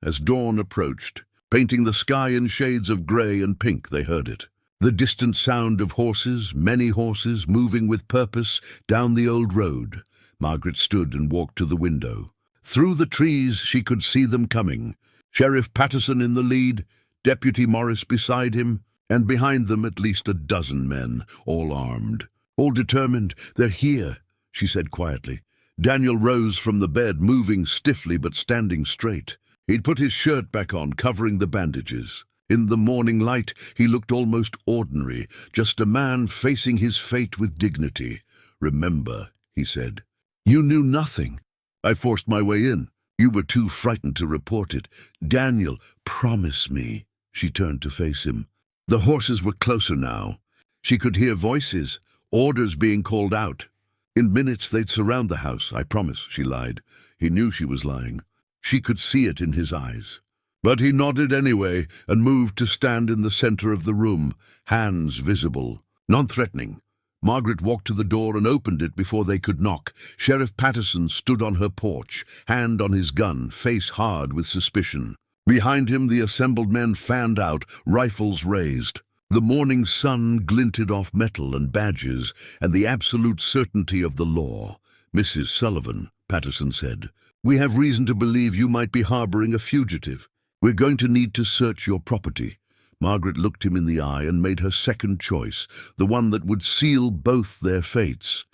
Speaker 1: As dawn approached, painting the sky in shades of grey and pink, they heard it. The distant sound of horses, many horses, moving with purpose down the old road. Margaret stood and walked to the window. Through the trees she could see them coming. Sheriff Patterson in the lead, Deputy Morris beside him, and behind them at least a dozen men, all armed. All determined. They're here, she said quietly. Daniel rose from the bed, moving stiffly but standing straight. He'd put his shirt back on, covering the bandages. In the morning light, he looked almost ordinary, just a man facing his fate with dignity. "Remember," he said, "you knew nothing. I forced my way in. You were too frightened to report it. Daniel, promise me." She turned to face him. The horses were closer now. She could hear voices, orders being called out. "In minutes they'd surround the house, I promise," she lied. He knew she was lying. She could see it in his eyes. But he nodded anyway and moved to stand in the center of the room, hands visible, non-threatening. Margaret walked to the door and opened it before they could knock. Sheriff Patterson stood on her porch, hand on his gun, face hard with suspicion. Behind him the assembled men fanned out, rifles raised. The morning sun glinted off metal and badges and the absolute certainty of the law. "Mrs. Sullivan," Patterson said, "we have reason to believe you might be harboring a fugitive. We're going to need to search your property." Margaret looked him in the eye and made her second choice, the one that would seal both their fates.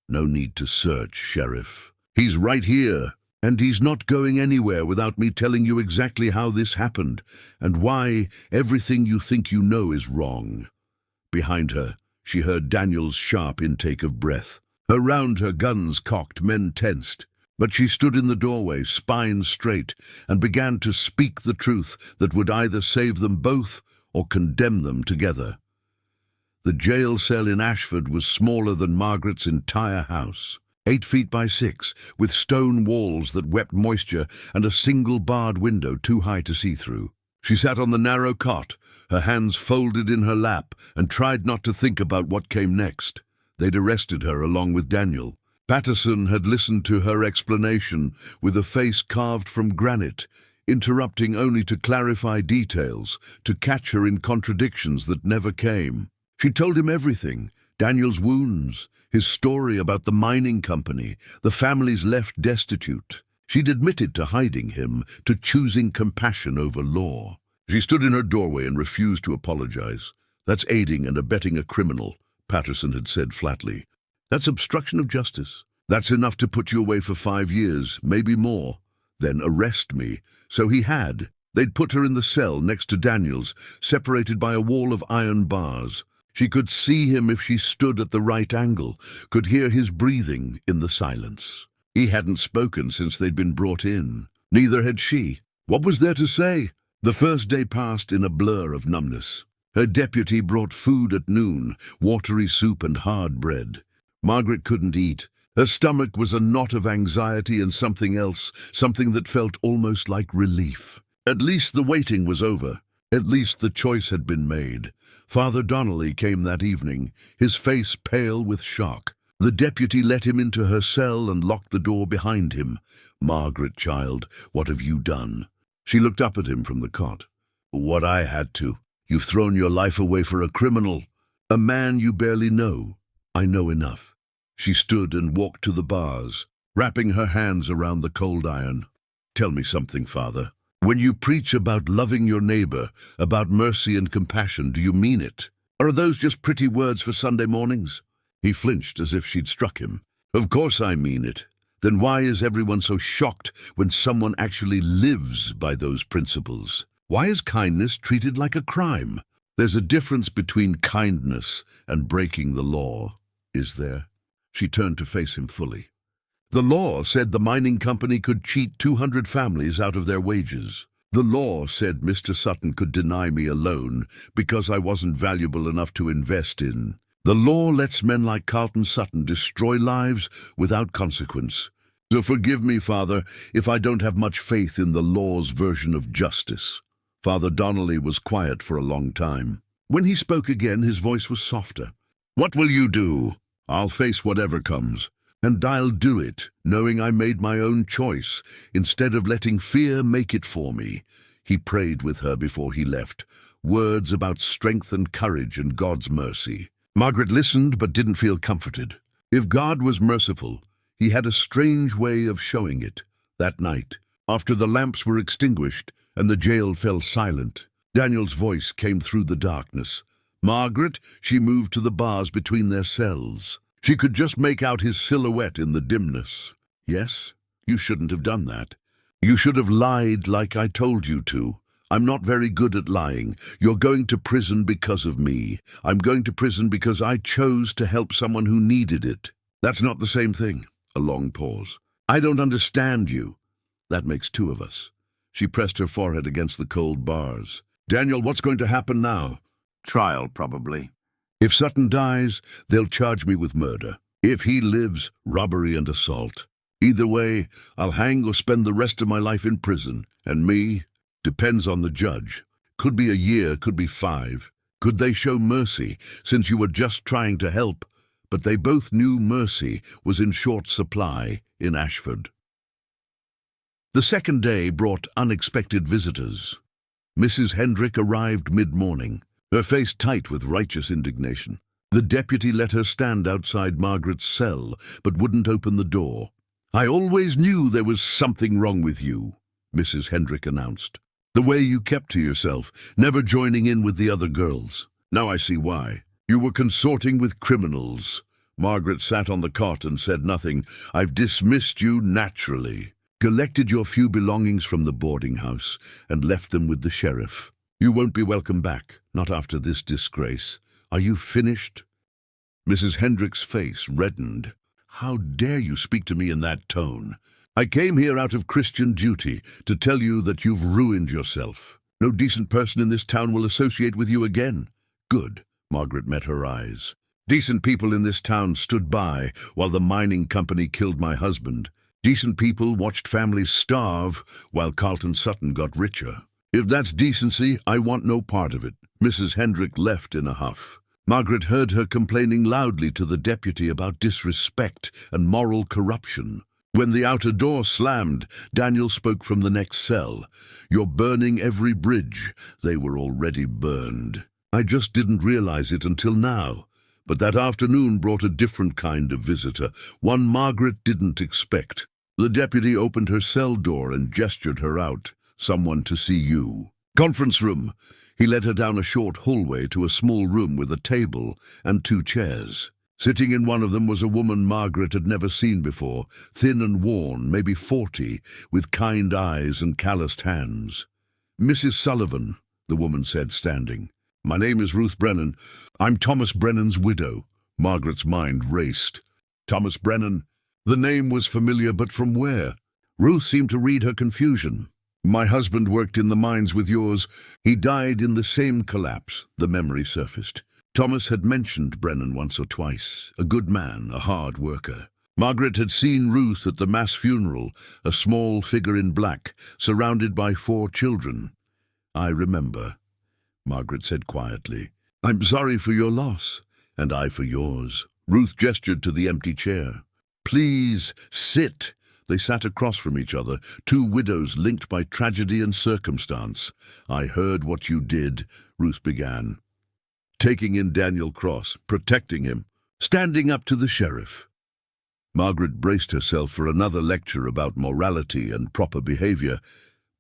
Speaker 1: "No need to search, Sheriff. He's right here, and he's not going anywhere without me telling you exactly how this happened, and why everything you think you know is wrong." Behind her, she heard Daniel's sharp intake of breath. Around her, guns cocked, men tensed. But she stood in the doorway, spine straight, and began to speak the truth that would either save them both or condemn them together. The jail cell in Ashford was smaller than Margaret's entire house, 8 feet by 6, with stone walls that wept moisture and a single barred window too high to see through. She sat on the narrow cot, her hands folded in her lap, and tried not to think about what came next. They'd arrested her along with Daniel. Patterson had listened to her explanation with a face carved from granite, interrupting only to clarify details, to catch her in contradictions that never came. She told him everything, Daniel's wounds, his story about the mining company, the families left destitute. She'd admitted to hiding him, to choosing compassion over law. She stood in her doorway and refused to apologize. "That's aiding and abetting a criminal," Patterson had said flatly. "That's obstruction of justice. That's enough to put you away for 5 years, maybe more. Then arrest me." So he had. They'd put her in the cell next to Daniel's, separated by a wall of iron bars. She could see him if she stood at the right angle, could hear his breathing in the silence. He hadn't spoken since they'd been brought in. Neither had she. What was there to say? The first day passed in a blur of numbness. Her deputy brought food at noon, watery soup and hard bread. Margaret couldn't eat. Her stomach was a knot of anxiety and something else, something that felt almost like relief. At least the waiting was over. At least the choice had been made. Father Donnelly came that evening, his face pale with shock. The deputy let him into her cell and locked the door behind him. "Margaret, child, what have you done?" She looked up at him from the cot. "What I had to. You've thrown your life away for a criminal, a man you barely know." "I know enough." She stood and walked to the bars, wrapping her hands around the cold iron. "Tell me something, Father. When you preach about loving your neighbor, about mercy and compassion, do you mean it? Or are those just pretty words for Sunday mornings?" He flinched as if she'd struck him. "Of course I mean it. Then why is everyone so shocked when someone actually lives by those principles? Why is kindness treated like a crime? There's a difference between kindness and breaking the law, is there?" She turned to face him fully. "The law said the mining company could cheat 200 families out of their wages. The law said Mr. Sutton could deny me a loan because I wasn't valuable enough to invest in. The law lets men like Carlton Sutton destroy lives without consequence. So forgive me, Father, if I don't have much faith in the law's version of justice." Father Donnelly was quiet for a long time. When he spoke again, his voice was softer. "What will you do?" "I'll face whatever comes. And I'll do it, knowing I made my own choice, instead of letting fear make it for me." He prayed with her before he left, words about strength and courage and God's mercy. Margaret listened but didn't feel comforted. If God was merciful, he had a strange way of showing it. That night, after the lamps were extinguished and the jail fell silent, Daniel's voice came through the darkness. "Margaret," she moved to the bars between their cells. She could just make out his silhouette in the dimness. "Yes, you shouldn't have done that. You should have lied like I told you to. I'm not very good at lying. You're going to prison because of me. I'm going to prison because I chose to help someone who needed it." "That's not the same thing." A long pause. "I don't understand you." "That makes two of us." She pressed her forehead against the cold bars. "Daniel, what's going to happen now?"
Speaker 2: "Trial, probably."
Speaker 1: "If Sutton dies, they'll charge me with murder. If he lives, robbery and assault. Either way, I'll hang or spend the rest of my life in prison. And me? Depends on the judge. Could be a year, could be 5. Could they show mercy, since you were just trying to help?" But they both knew mercy was in short supply in Ashford. The second day brought unexpected visitors. Mrs. Hendrick arrived mid-morning, her face tight with righteous indignation. The deputy let her stand outside Margaret's cell, but wouldn't open the door. "I always knew there was something wrong with you," Mrs. Hendrick announced. "The way you kept to yourself, never joining in with the other girls. Now I see why. You were consorting with criminals." Margaret sat on the cot and said nothing. "I've dismissed you naturally. Collected your few belongings from the boarding house and left them with the sheriff. You won't be welcome back, not after this disgrace. Are you finished?" Mrs. Hendrick's face reddened. "How dare you speak to me in that tone? I came here out of Christian duty to tell you that you've ruined yourself. No decent person in this town will associate with you again." "Good." Margaret met her eyes. "Decent people in this town stood by while the mining company killed my husband. Decent people watched families starve while Carlton Sutton got richer. If that's decency, I want no part of it." Mrs. Hendrick left in a huff. Margaret heard her complaining loudly to the deputy about disrespect and moral corruption. When the outer door slammed, Daniel spoke from the next cell. "You're burning every bridge. They were already burned. I just didn't realize it until now. But that afternoon brought a different kind of visitor, one Margaret didn't expect." The deputy opened her cell door and gestured her out. "Someone to see you." "Conference room." He led her down a short hallway to a small room with a table and 2 chairs. Sitting in one of them was a woman Margaret had never seen before, thin and worn, maybe 40, with kind eyes and calloused hands. "Mrs. Sullivan," the woman said, standing. "My name is Ruth Brennan. I'm Thomas Brennan's widow." Margaret's mind raced. Thomas Brennan? The name was familiar, but from where? Ruth seemed to read her confusion. "My husband worked in the mines with yours. He died in the same collapse," the memory surfaced. Thomas had mentioned Brennan once or twice. A good man, a hard worker. Margaret had seen Ruth at the mass funeral, a small figure in black, surrounded by 4 children. "I remember," Margaret said quietly. "I'm sorry for your loss, and I for yours." Ruth gestured to the empty chair. "Please, sit." They sat across from each other, 2 widows linked by tragedy and circumstance. "I heard what you did," Ruth began. "Taking in Daniel Cross, protecting him, standing up to the sheriff." Margaret braced herself for another lecture about morality and proper behavior,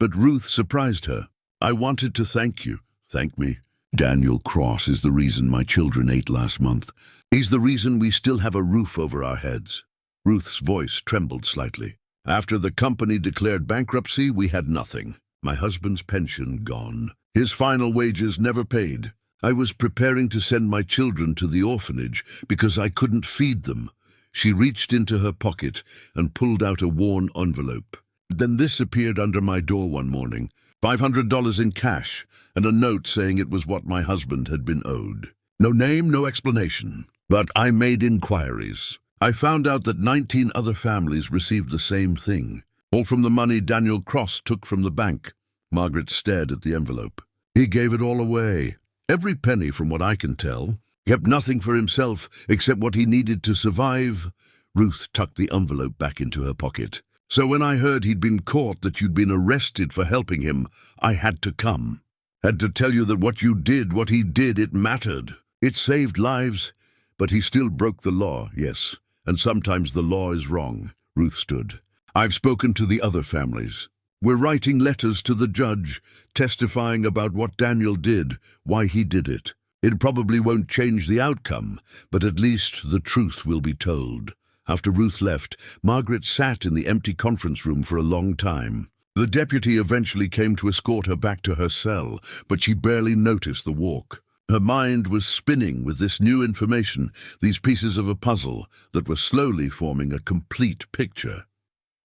Speaker 1: but Ruth surprised her. "I wanted to thank you." "Thank me?" "Daniel Cross is the reason my children ate last month. He's the reason we still have a roof over our heads." Ruth's voice trembled slightly. "After the company declared bankruptcy, we had nothing. My husband's pension gone. His final wages never paid. I was preparing to send my children to the orphanage because I couldn't feed them." She reached into her pocket and pulled out a worn envelope. "Then this appeared under my door one morning. $500 in cash, and a note saying it was what my husband had been owed. No name, no explanation. But I made inquiries. I found out that 19 other families received the same thing, all from the money Daniel Cross took from the bank. Margaret stared at the envelope. He gave it all away. Every penny, from what I can tell. Kept nothing for himself except what he needed to survive. Ruth tucked the envelope back into her pocket. So when I heard he'd been caught, that you'd been arrested for helping him, I had to come. Had to tell you that what he did, it mattered. It saved lives, but he still broke the law, yes. And sometimes the law is wrong. Ruth stood. I've spoken to the other families. We're writing letters to the judge, testifying about what Daniel did, why he did it. It probably won't change the outcome, but at least the truth will be told. After Ruth left, Margaret sat in the empty conference room for a long time. The deputy eventually came to escort her back to her cell, but she barely noticed the walk. Her mind was spinning with this new information, these pieces of a puzzle that were slowly forming a complete picture.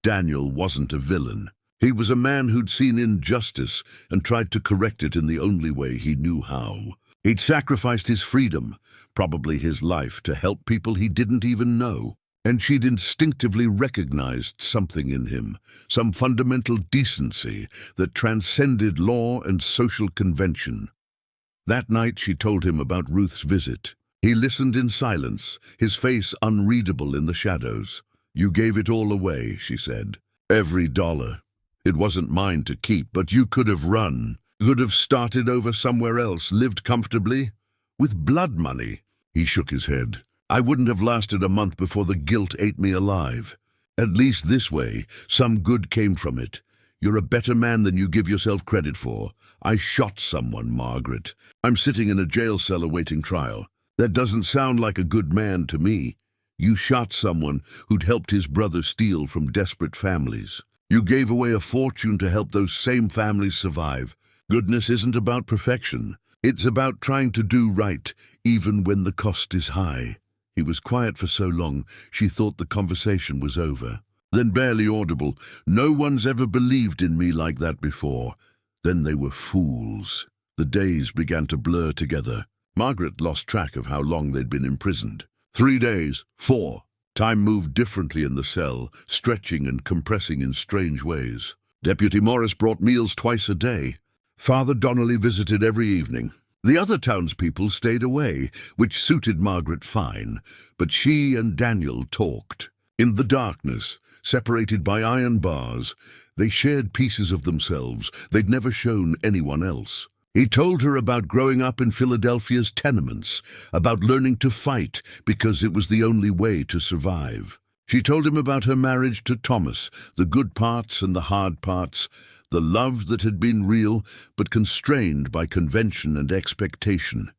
Speaker 1: Daniel wasn't a villain. He was a man who'd seen injustice and tried to correct it in the only way he knew how. He'd sacrificed his freedom, probably his life, to help people he didn't even know. And she'd instinctively recognized something in him, some fundamental decency that transcended law and social convention. That night she told him about Ruth's visit. He listened in silence, his face unreadable in the shadows. You gave it all away, she said. Every dollar. It wasn't mine to keep, but you could have run. Could have started over somewhere else, lived comfortably. With blood money. He shook his head. I wouldn't have lasted a month before the guilt ate me alive. At least this way, some good came from it. You're a better man than you give yourself credit for. I shot someone, Margaret. I'm sitting in a jail cell awaiting trial. That doesn't sound like a good man to me. You shot someone who'd helped his brother steal from desperate families. You gave away a fortune to help those same families survive. Goodness isn't about perfection. It's about trying to do right, even when the cost is high. He was quiet for so long, she thought the conversation was over. Then, barely audible, no one's ever believed in me like that before. Then they were fools. The days began to blur together. Margaret lost track of how long they'd been imprisoned. 3 days, 4. Time moved differently in the cell, stretching and compressing in strange ways. Deputy Morris brought meals twice a day. Father Donnelly visited every evening. The other townspeople stayed away, which suited Margaret fine, but she and Daniel talked. In the darkness, separated by iron bars, they shared pieces of themselves they'd never shown anyone else. He told her about growing up in Philadelphia's tenements, about learning to fight because it was the only way to survive. She told him about her marriage to Thomas, the good parts and the hard parts, the love that had been real but constrained by convention and expectation.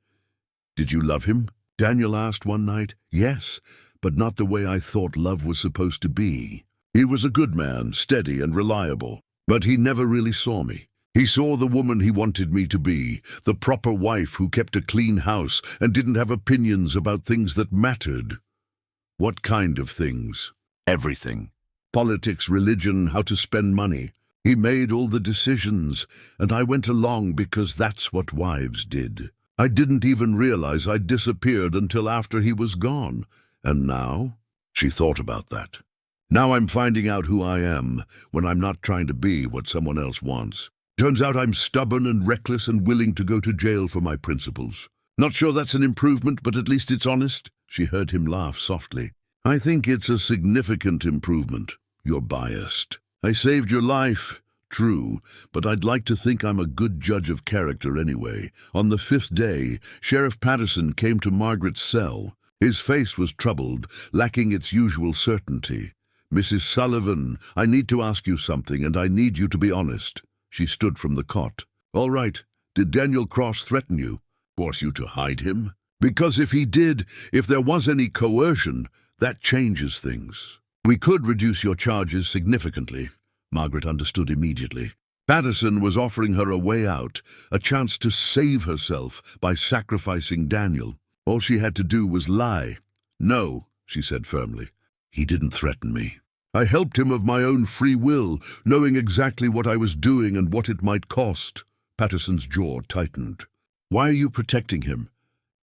Speaker 1: Did you love him? Daniel asked one night. Yes, but not the way I thought love was supposed to be. He was a good man, steady and reliable, but he never really saw me. He saw the woman he wanted me to be, the proper wife who kept a clean house and didn't have opinions about things that mattered. What kind of things? Everything. Politics, religion, how to spend money. He made all the decisions, and I went along because that's what wives did. I didn't even realize I'd disappeared until after he was gone. And now? She thought about that. Now I'm finding out who I am when I'm not trying to be what someone else wants. Turns out I'm stubborn and reckless and willing to go to jail for my principles. Not sure that's an improvement, but at least it's honest. She heard him laugh softly. I think it's a significant improvement. You're biased. I saved your life, true, but I'd like to think I'm a good judge of character anyway. On the 5th day, Sheriff Patterson came to Margaret's cell. His face was troubled, lacking its usual certainty. Mrs. Sullivan, I need to ask you something, and I need you to be honest. She stood from the cot. All right, did Daniel Cross threaten you? Force you to hide him? Because if he did, if there was any coercion, that changes things. We could reduce your charges significantly. Margaret understood immediately. Patterson was offering her a way out, a chance to save herself by sacrificing Daniel. All she had to do was lie. No, she said firmly. He didn't threaten me. I helped him of my own free will, knowing exactly what I was doing and what it might cost. Patterson's jaw tightened. Why are you protecting him?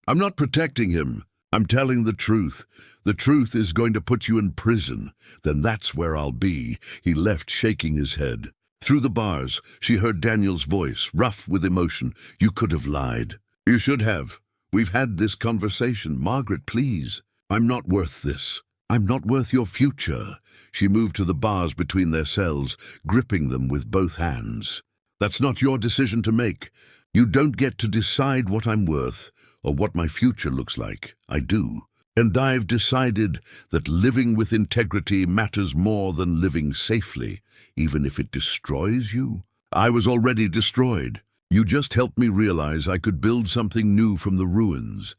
Speaker 1: I'm not protecting him. I'm telling the truth. The truth is going to put you in prison. Then that's where I'll be. He left, shaking his head. Through the bars, she heard Daniel's voice, rough with emotion. You could have lied. You should have. We've had this conversation. Margaret, please. I'm not worth this. I'm not worth your future. She moved to the bars between their cells, gripping them with both hands. That's not your decision to make. You don't get to decide what I'm worth or what my future looks like. I do. And I've decided that living with integrity matters more than living safely, even if it destroys you. I was already destroyed. You just helped me realize I could build something new from the ruins.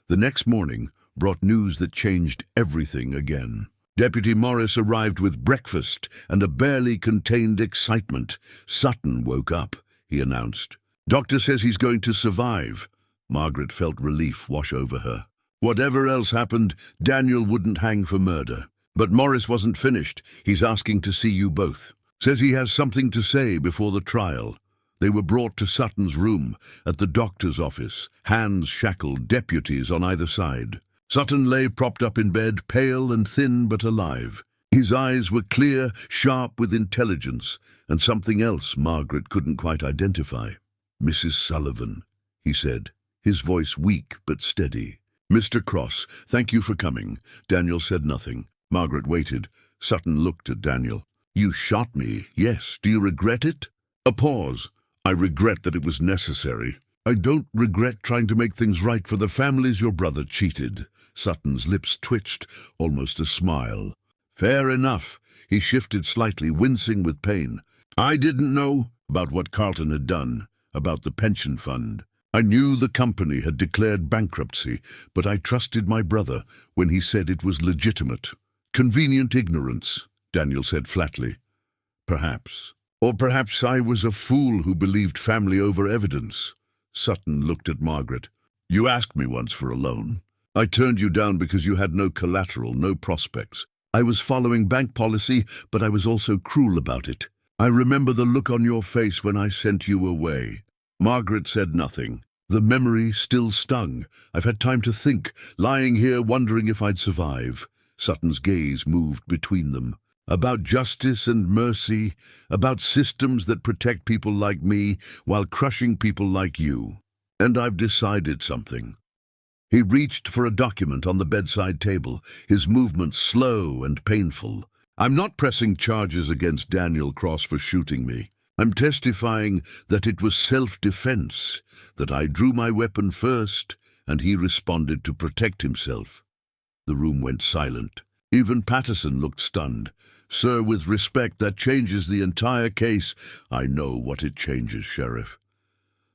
Speaker 1: The next morning brought news that changed everything again. Deputy Morris arrived with breakfast and a barely contained excitement. Sutton woke up, he announced. Doctor says he's going to survive. Margaret felt relief wash over her. Whatever else happened, Daniel wouldn't hang for murder. But Morris wasn't finished. He's asking to see you both. Says he has something to say before the trial. They were brought to Sutton's room at the doctor's office, hands shackled, deputies on either side. Sutton lay propped up in bed, pale and thin but alive. His eyes were clear, sharp with intelligence, and something else Margaret couldn't quite identify. Mrs. Sullivan, he said, his voice weak but steady. Mr. Cross, thank you for coming. Daniel said nothing. Margaret waited. Sutton looked at Daniel. You shot me, yes. Do you regret it? A pause. I regret that it was necessary. I don't regret trying to make things right for the families your brother cheated. Sutton's lips twitched, almost a smile. Fair enough. He shifted slightly, wincing with pain. I didn't know about what Carlton had done, about the pension fund. I knew the company had declared bankruptcy, but I trusted my brother when he said it was legitimate. Convenient ignorance, Daniel said flatly. Perhaps. Or perhaps I was a fool who believed family over evidence. Sutton looked at Margaret. You asked me once for a loan. I turned you down because you had no collateral, no prospects. I was following bank policy, but I was also cruel about it. I remember the look on your face when I sent you away. Margaret said nothing. The memory still stung. I've had time to think, lying here wondering if I'd survive. Sutton's gaze moved between them. About justice and mercy, about systems that protect people like me while crushing people like you. And I've decided something. He reached for a document on the bedside table, his movements slow and painful. I'm not pressing charges against Daniel Cross for shooting me. I'm testifying that it was self-defense, that I drew my weapon first, and he responded to protect himself. The room went silent. Even Patterson looked stunned. Sir, with respect, that changes the entire case. I know what it changes, Sheriff.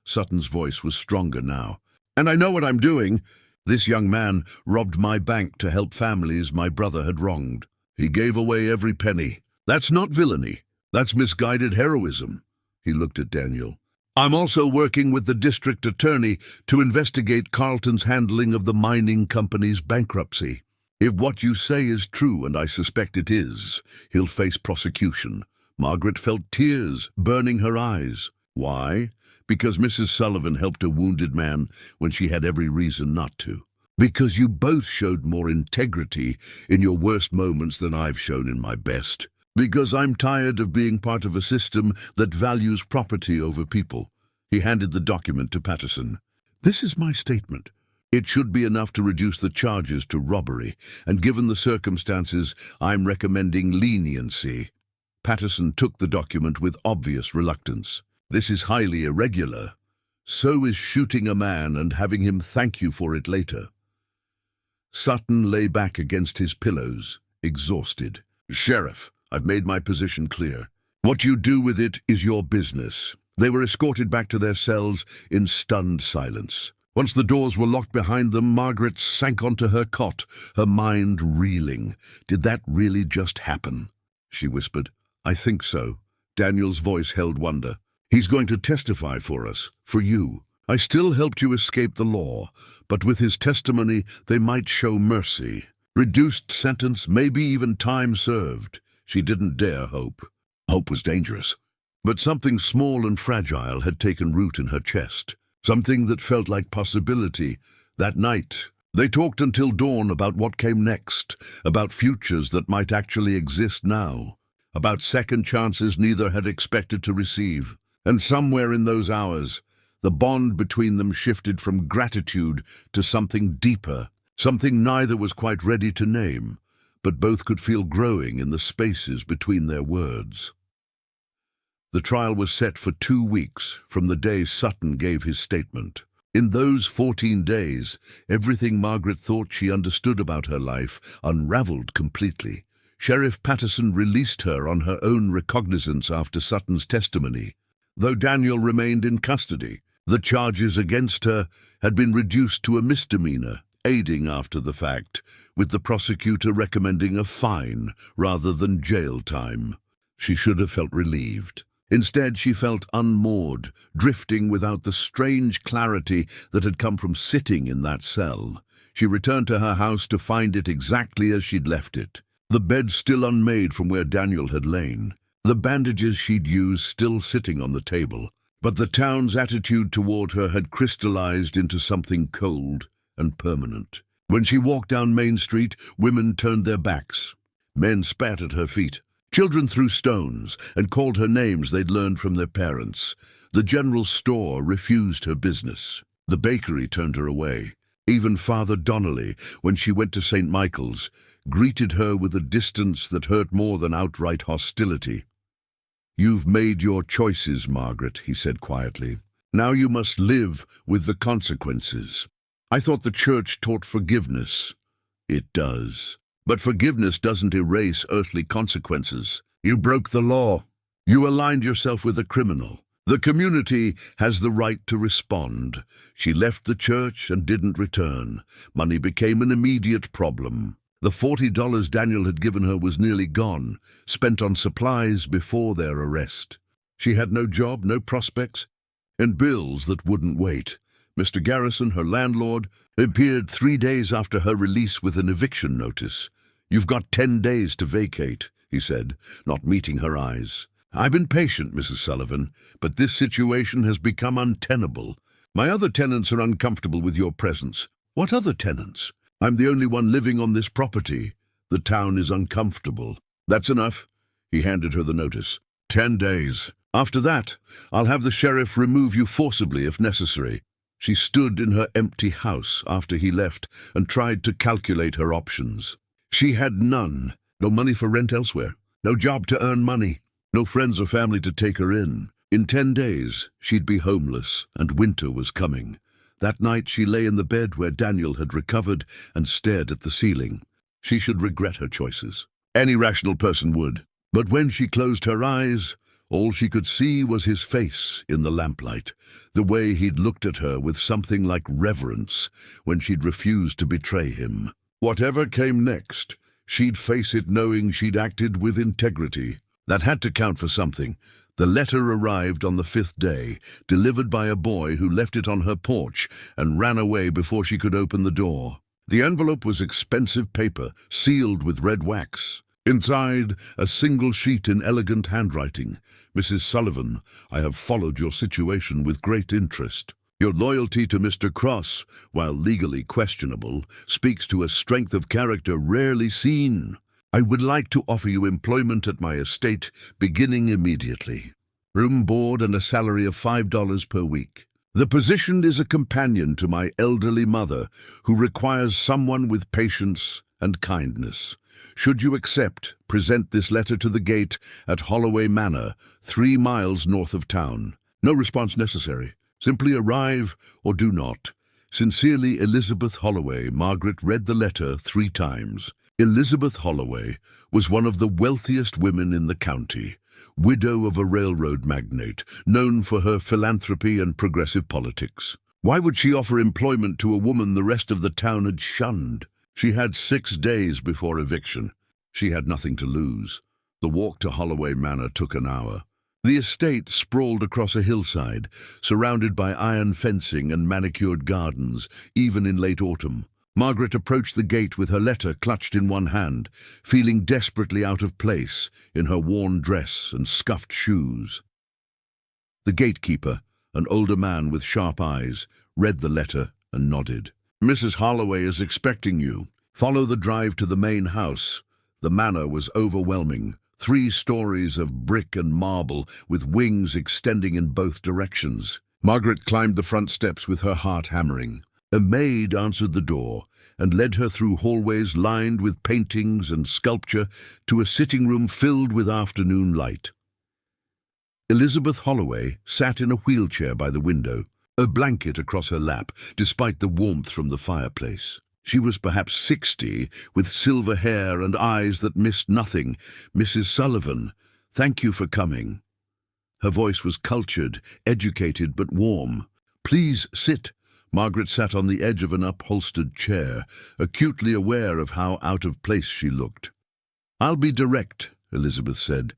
Speaker 1: Sutton's voice was stronger now. And I know what I'm doing. This young man robbed my bank to help families my brother had wronged. He gave away every penny. That's not villainy. That's misguided heroism. He looked at Daniel. I'm also working with the district attorney to investigate Carlton's handling of the mining company's bankruptcy. If what you say is true, and I suspect it is, he'll face prosecution. Margaret felt tears burning her eyes. Why? Because Mrs. Sullivan helped a wounded man when she had every reason not to. Because you both showed more integrity in your worst moments than I've shown in my best. Because I'm tired of being part of a system that values property over people. He handed the document to Patterson. This is my statement. It should be enough to reduce the charges to robbery, and given the circumstances, I'm recommending leniency. Patterson took the document with obvious reluctance. This is highly irregular. So is shooting a man and having him thank you for it later. Sutton lay back against his pillows, exhausted. Sheriff, I've made my position clear. What you do with it is your business. They were escorted back to their cells in stunned silence. Once the doors were locked behind them, Margaret sank onto her cot, her mind reeling. Did that really just happen? She whispered. I think so. Daniel's voice held wonder. He's going to testify for us, for you. I still helped you escape the law, but with his testimony they might show mercy. Reduced sentence, maybe even time served. She didn't dare hope. Hope was dangerous. But something small and fragile had taken root in her chest, something that felt like possibility. That night, they talked until dawn about what came next, about futures that might actually exist now, about second chances neither had expected to receive. And somewhere in those hours, the bond between them shifted from gratitude to something deeper, something neither was quite ready to name, but both could feel growing in the spaces between their words. The trial was set for 2 weeks from the day Sutton gave his statement. In those 14 days, everything Margaret thought she understood about her life unraveled completely. Sheriff Patterson released her on her own recognizance after Sutton's testimony. Though Daniel remained in custody, the charges against her had been reduced to a misdemeanor, aiding after the fact, with the prosecutor recommending a fine rather than jail time. She should have felt relieved. Instead, she felt unmoored, drifting without the strange clarity that had come from sitting in that cell. She returned to her house to find it exactly as she'd left it. The bed still unmade from where Daniel had lain. The bandages she'd used still sitting on the table. But the town's attitude toward her had crystallized into something cold and permanent. When she walked down Main Street, women turned their backs. Men spat at her feet. Children threw stones and called her names they'd learned from their parents. The general store refused her business. The bakery turned her away. Even Father Donnelly, when she went to St. Michael's, greeted her with a distance that hurt more than outright hostility. "You've made your choices, Margaret," he said quietly. "Now you must live with the consequences. I thought the church taught forgiveness. It does. But forgiveness doesn't erase earthly consequences. You broke the law. You aligned yourself with a criminal. The community has the right to respond." She left the church and didn't return. Money became an immediate problem. The $40 Daniel had given her was nearly gone, spent on supplies before their arrest. She had no job, no prospects, and bills that wouldn't wait. Mr. Garrison, her landlord, appeared 3 days after her release with an eviction notice. "You've got 10 days to vacate," he said, not meeting her eyes. "I've been patient, Mrs. Sullivan, but this situation has become untenable. My other tenants are uncomfortable with your presence." "What other tenants?" "I'm the only one living on this property. The town is uncomfortable." "That's enough." He handed her the notice. 10 days. After that, I'll have the sheriff remove you forcibly if necessary." She stood in her empty house after he left and tried to calculate her options. She had none. No money for rent elsewhere. No job to earn money. No friends or family to take her in. In 10 days, she'd be homeless, and winter was coming. That night she lay in the bed where Daniel had recovered and stared at the ceiling. She should regret her choices. Any rational person would. But when she closed her eyes, all she could see was his face in the lamplight, the way he'd looked at her with something like reverence when she'd refused to betray him. Whatever came next, she'd face it knowing she'd acted with integrity. That had to count for something. The letter arrived on the 5th day, delivered by a boy who left it on her porch and ran away before she could open the door. The envelope was expensive paper, sealed with red wax. Inside, a single sheet in elegant handwriting. "Mrs. Sullivan, I have followed your situation with great interest. Your loyalty to Mr. Cross, while legally questionable, speaks to a strength of character rarely seen. I would like to offer you employment at my estate, beginning immediately. Room, board, and a salary of $5 per week. The position is a companion to my elderly mother, who requires someone with patience and kindness. Should you accept, present this letter to the gate at Holloway Manor, 3 miles north of town. No response necessary. Simply arrive or do not. Sincerely, Elizabeth Holloway." Margaret read the letter 3 times. Elizabeth Holloway was one of the wealthiest women in the county, widow of a railroad magnate, known for her philanthropy and progressive politics. Why would she offer employment to a woman the rest of the town had shunned? She had 6 days before eviction. She had nothing to lose. The walk to Holloway Manor took an hour. The estate sprawled across a hillside, surrounded by iron fencing and manicured gardens, even in late autumn. Margaret approached the gate with her letter clutched in one hand, feeling desperately out of place in her worn dress and scuffed shoes. The gatekeeper, an older man with sharp eyes, read the letter and nodded. "Mrs. Holloway is expecting you. Follow the drive to the main house." The manor was overwhelming. 3 stories of brick and marble with wings extending in both directions. Margaret climbed the front steps with her heart hammering. A maid answered the door and led her through hallways lined with paintings and sculpture to a sitting room filled with afternoon light. Elizabeth Holloway sat in a wheelchair by the window, a blanket across her lap, despite the warmth from the fireplace. She was perhaps 60, with silver hair and eyes that missed nothing. "Mrs. Sullivan, thank you for coming." Her voice was cultured, educated, but warm. "Please sit." Margaret sat on the edge of an upholstered chair, acutely aware of how out of place she looked. "I'll be direct," Elizabeth said.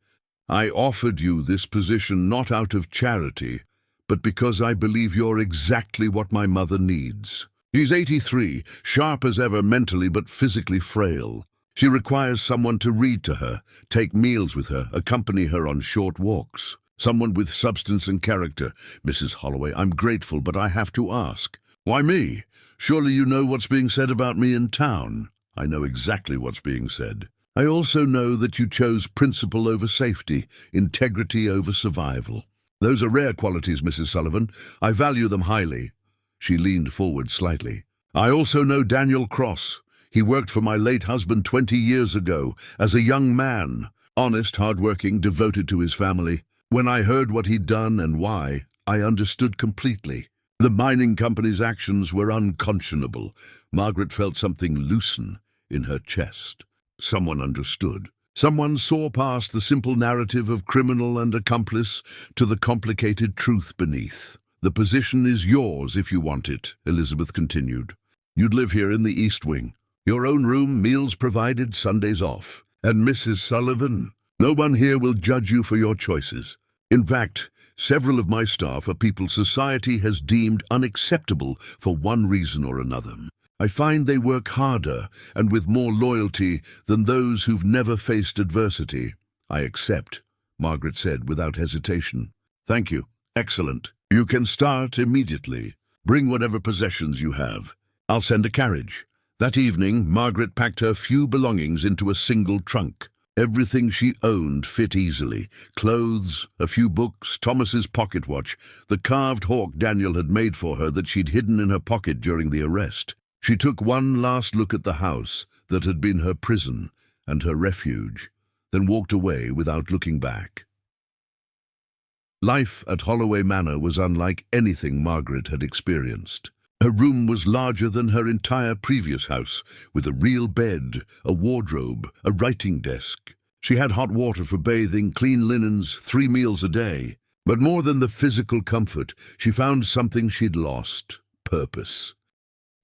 Speaker 1: "I offered you this position not out of charity, but because I believe you're exactly what my mother needs. She's 83, sharp as ever mentally but physically frail. She requires someone to read to her, take meals with her, accompany her on short walks. Someone with substance and character. Mrs. Holloway, I'm grateful, but I have to ask. Why me? Surely you know what's being said about me in town." "I know exactly what's being said. I also know that you chose principle over safety, integrity over survival. Those are rare qualities, Mrs. Sullivan. I value them highly." She leaned forward slightly. "I also know Daniel Cross. He worked for my late husband 20 years ago, as a young man. Honest, hardworking, devoted to his family. When I heard what he'd done and why, I understood completely. The mining company's actions were unconscionable." Margaret felt something loosen in her chest. Someone understood. Someone saw past the simple narrative of criminal and accomplice to the complicated truth beneath. "The position is yours if you want it," Elizabeth continued. "You'd live here in the East Wing. Your own room, meals provided, Sundays off. And Mrs. Sullivan, no one here will judge you for your choices. In fact, several of my staff are people society has deemed unacceptable for one reason or another. I find they work harder and with more loyalty than those who've never faced adversity." "I accept," Margaret said without hesitation. "Thank you. Excellent. You can start immediately. Bring whatever possessions you have. I'll send a carriage." That evening, Margaret packed her few belongings into a single trunk. Everything she owned fit easily. Clothes, a few books, Thomas's pocket watch, the carved hawk Daniel had made for her that she'd hidden in her pocket during the arrest. She took one last look at the house that had been her prison and her refuge, then walked away without looking back. Life at Holloway Manor was unlike anything Margaret had experienced. Her room was larger than her entire previous house, with a real bed, a wardrobe, a writing desk. She had hot water for bathing, clean linens, 3 meals a day. But more than the physical comfort, she found something she'd lost: purpose.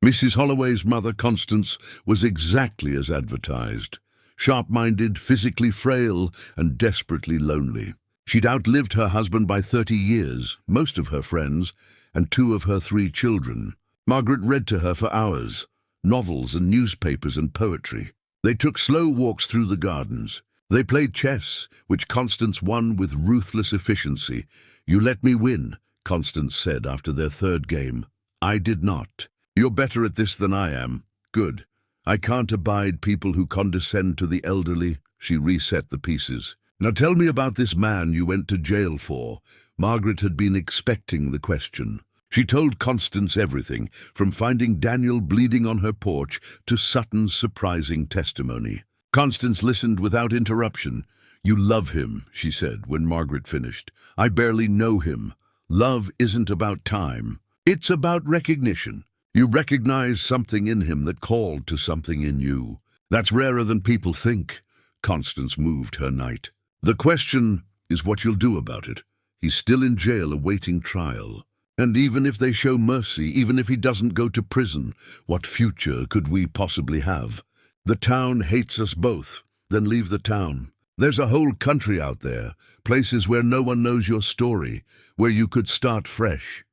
Speaker 1: Mrs. Holloway's mother, Constance, was exactly as advertised. Sharp-minded, physically frail, and desperately lonely. She'd outlived her husband by 30 years, most of her friends, and 2 of her 3 children. Margaret read to her for hours, novels and newspapers and poetry. They took slow walks through the gardens. They played chess, which Constance won with ruthless efficiency. "You let me win," Constance said after their 3rd game. "I did not. You're better at this than I am." "Good. I can't abide people who condescend to the elderly." She reset the pieces. "Now tell me about this man you went to jail for." Margaret had been expecting the question. She told Constance everything, from finding Daniel bleeding on her porch to Sutton's surprising testimony. Constance listened without interruption. "You love him," she said when Margaret finished. "I barely know him. Love isn't about time. It's about recognition. You recognize something in him that called to something in you. That's rarer than people think." Constance moved her knight. "The question is what you'll do about it. He's still in jail awaiting trial. And even if they show mercy, even if he doesn't go to prison, what future could we possibly have? The town hates us both. Then leave the town. There's a whole country out there, places where no one knows your story, where you could start fresh."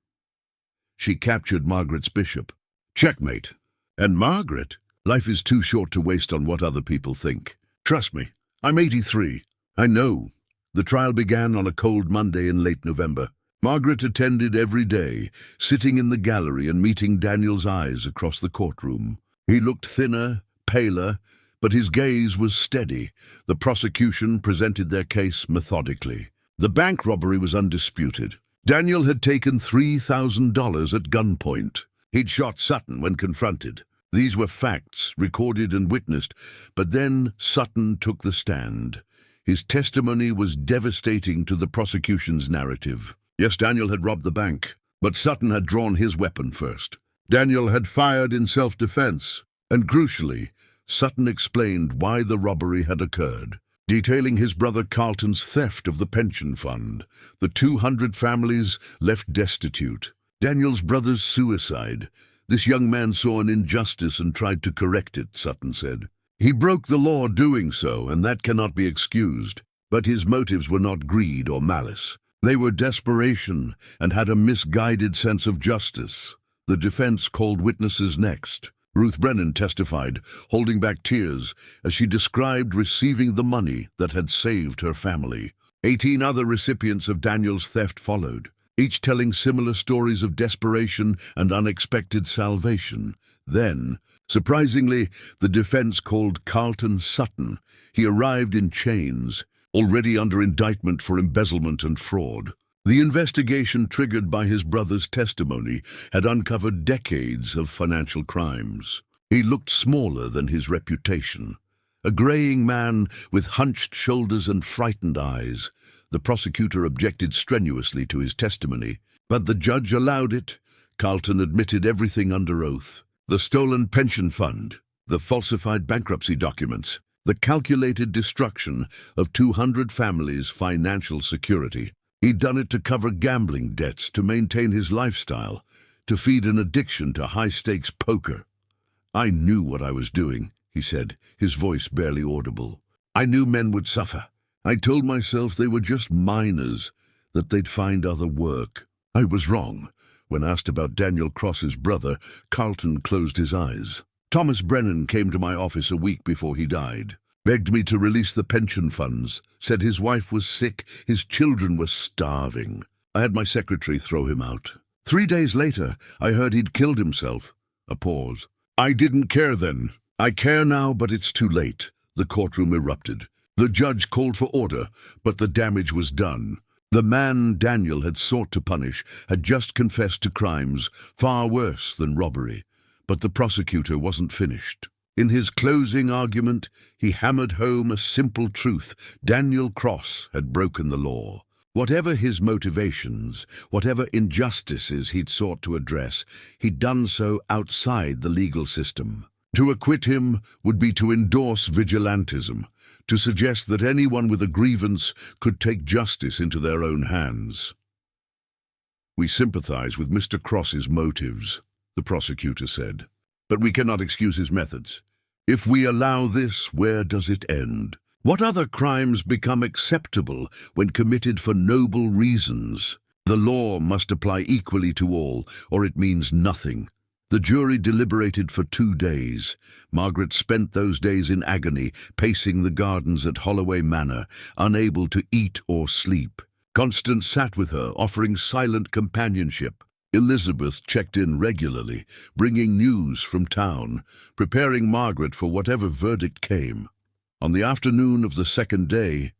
Speaker 1: She captured Margaret's bishop. "Checkmate. And Margaret? Life is too short to waste on what other people think. Trust me, I'm 83. I know. The trial began on a cold Monday in late November. Margaret attended every day, sitting in the gallery and meeting Daniel's eyes across the courtroom. He looked thinner, paler, but his gaze was steady. The prosecution presented their case methodically. The bank robbery was undisputed. Daniel had taken $3,000 at gunpoint. He'd shot Sutton when confronted. These were facts, recorded and witnessed, but then Sutton took the stand. His testimony was devastating to the prosecution's narrative. Yes, Daniel had robbed the bank, but Sutton had drawn his weapon first. Daniel had fired in self-defense, and crucially, Sutton explained why the robbery had occurred, detailing his brother Carlton's theft of the pension fund, the 200 families left destitute, Daniel's brother's suicide. This young man saw an injustice and tried to correct it, Sutton said. He broke the law doing so, and that cannot be excused. But his motives were not greed or malice. They were desperation and had a misguided sense of justice. The defense called witnesses next. Ruth Brennan testified, holding back tears, as she described receiving the money that had saved her family. 18 other recipients of Daniel's theft followed, each telling similar stories of desperation and unexpected salvation. Then, surprisingly, the defense called Carlton Sutton. He arrived in chains, already under indictment for embezzlement and fraud. The investigation triggered by his brother's testimony had uncovered decades of financial crimes. He looked smaller than his reputation. A graying man with hunched shoulders and frightened eyes. The prosecutor objected strenuously to his testimony, but the judge allowed it. Carlton admitted everything under oath. The stolen pension fund, the falsified bankruptcy documents, the calculated destruction of 200 families' financial security. He'd done it to cover gambling debts, to maintain his lifestyle, to feed an addiction to high-stakes poker. I knew what I was doing, he said, his voice barely audible. I knew men would suffer. I told myself they were just minors, that they'd find other work. I was wrong. When asked about Daniel Cross's brother, Carlton closed his eyes. Thomas Brennan came to my office a week before he died, begged me to release the pension funds, said his wife was sick, his children were starving. I had my secretary throw him out. 3 days later, I heard he'd killed himself. A pause. I didn't care then. I care now, but it's too late. The courtroom erupted. The judge called for order, but the damage was done. The man Daniel had sought to punish had just confessed to crimes far worse than robbery, but the prosecutor wasn't finished. In his closing argument, he hammered home a simple truth. Daniel Cross had broken the law. Whatever his motivations, whatever injustices he'd sought to address, he'd done so outside the legal system. To acquit him would be to endorse vigilantism, to suggest that anyone with a grievance could take justice into their own hands. We sympathize with Mr. Cross's motives, the prosecutor said, but we cannot excuse his methods. If we allow this, where does it end? What other crimes become acceptable when committed for noble reasons? The law must apply equally to all, or it means nothing. The jury deliberated for 2 days. Margaret spent those days in agony, pacing the gardens at Holloway Manor, unable to eat or sleep. Constance sat with her, offering silent companionship. Elizabeth checked in regularly, bringing news from town, preparing Margaret for whatever verdict came. On the afternoon of the second day,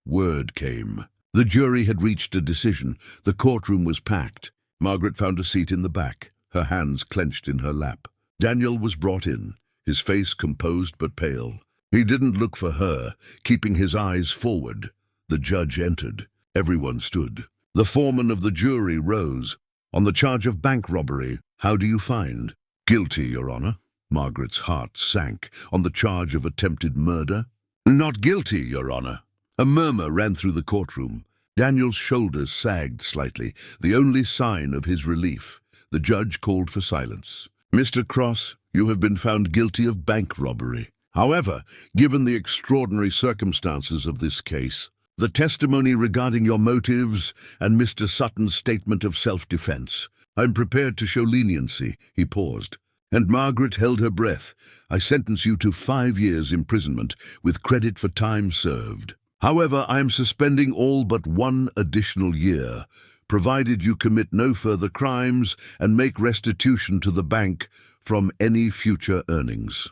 Speaker 1: word came. The jury had reached a decision. The courtroom was packed. Margaret found a seat in the back, her hands clenched in her lap. Daniel was brought in, his face composed but pale. He didn't look for her, keeping his eyes forward. The judge entered. Everyone stood. The foreman of the jury rose. On the charge of bank robbery, how do you find? Guilty, Your Honor. Margaret's heart sank. On the charge of attempted murder? Not guilty, Your Honor. A murmur ran through the courtroom. Daniel's shoulders sagged slightly, the only sign of his relief. The judge called for silence. Mr. Cross, you have been found guilty of bank robbery. However, given the extraordinary circumstances of this case, the testimony regarding your motives and Mr. Sutton's statement of self-defense, I'm prepared to show leniency. He paused. And Margaret held her breath. "I sentence you to 5 years imprisonment with credit for time served. However, I am suspending all but 1 additional year, provided you commit no further crimes and make restitution to the bank from any future earnings."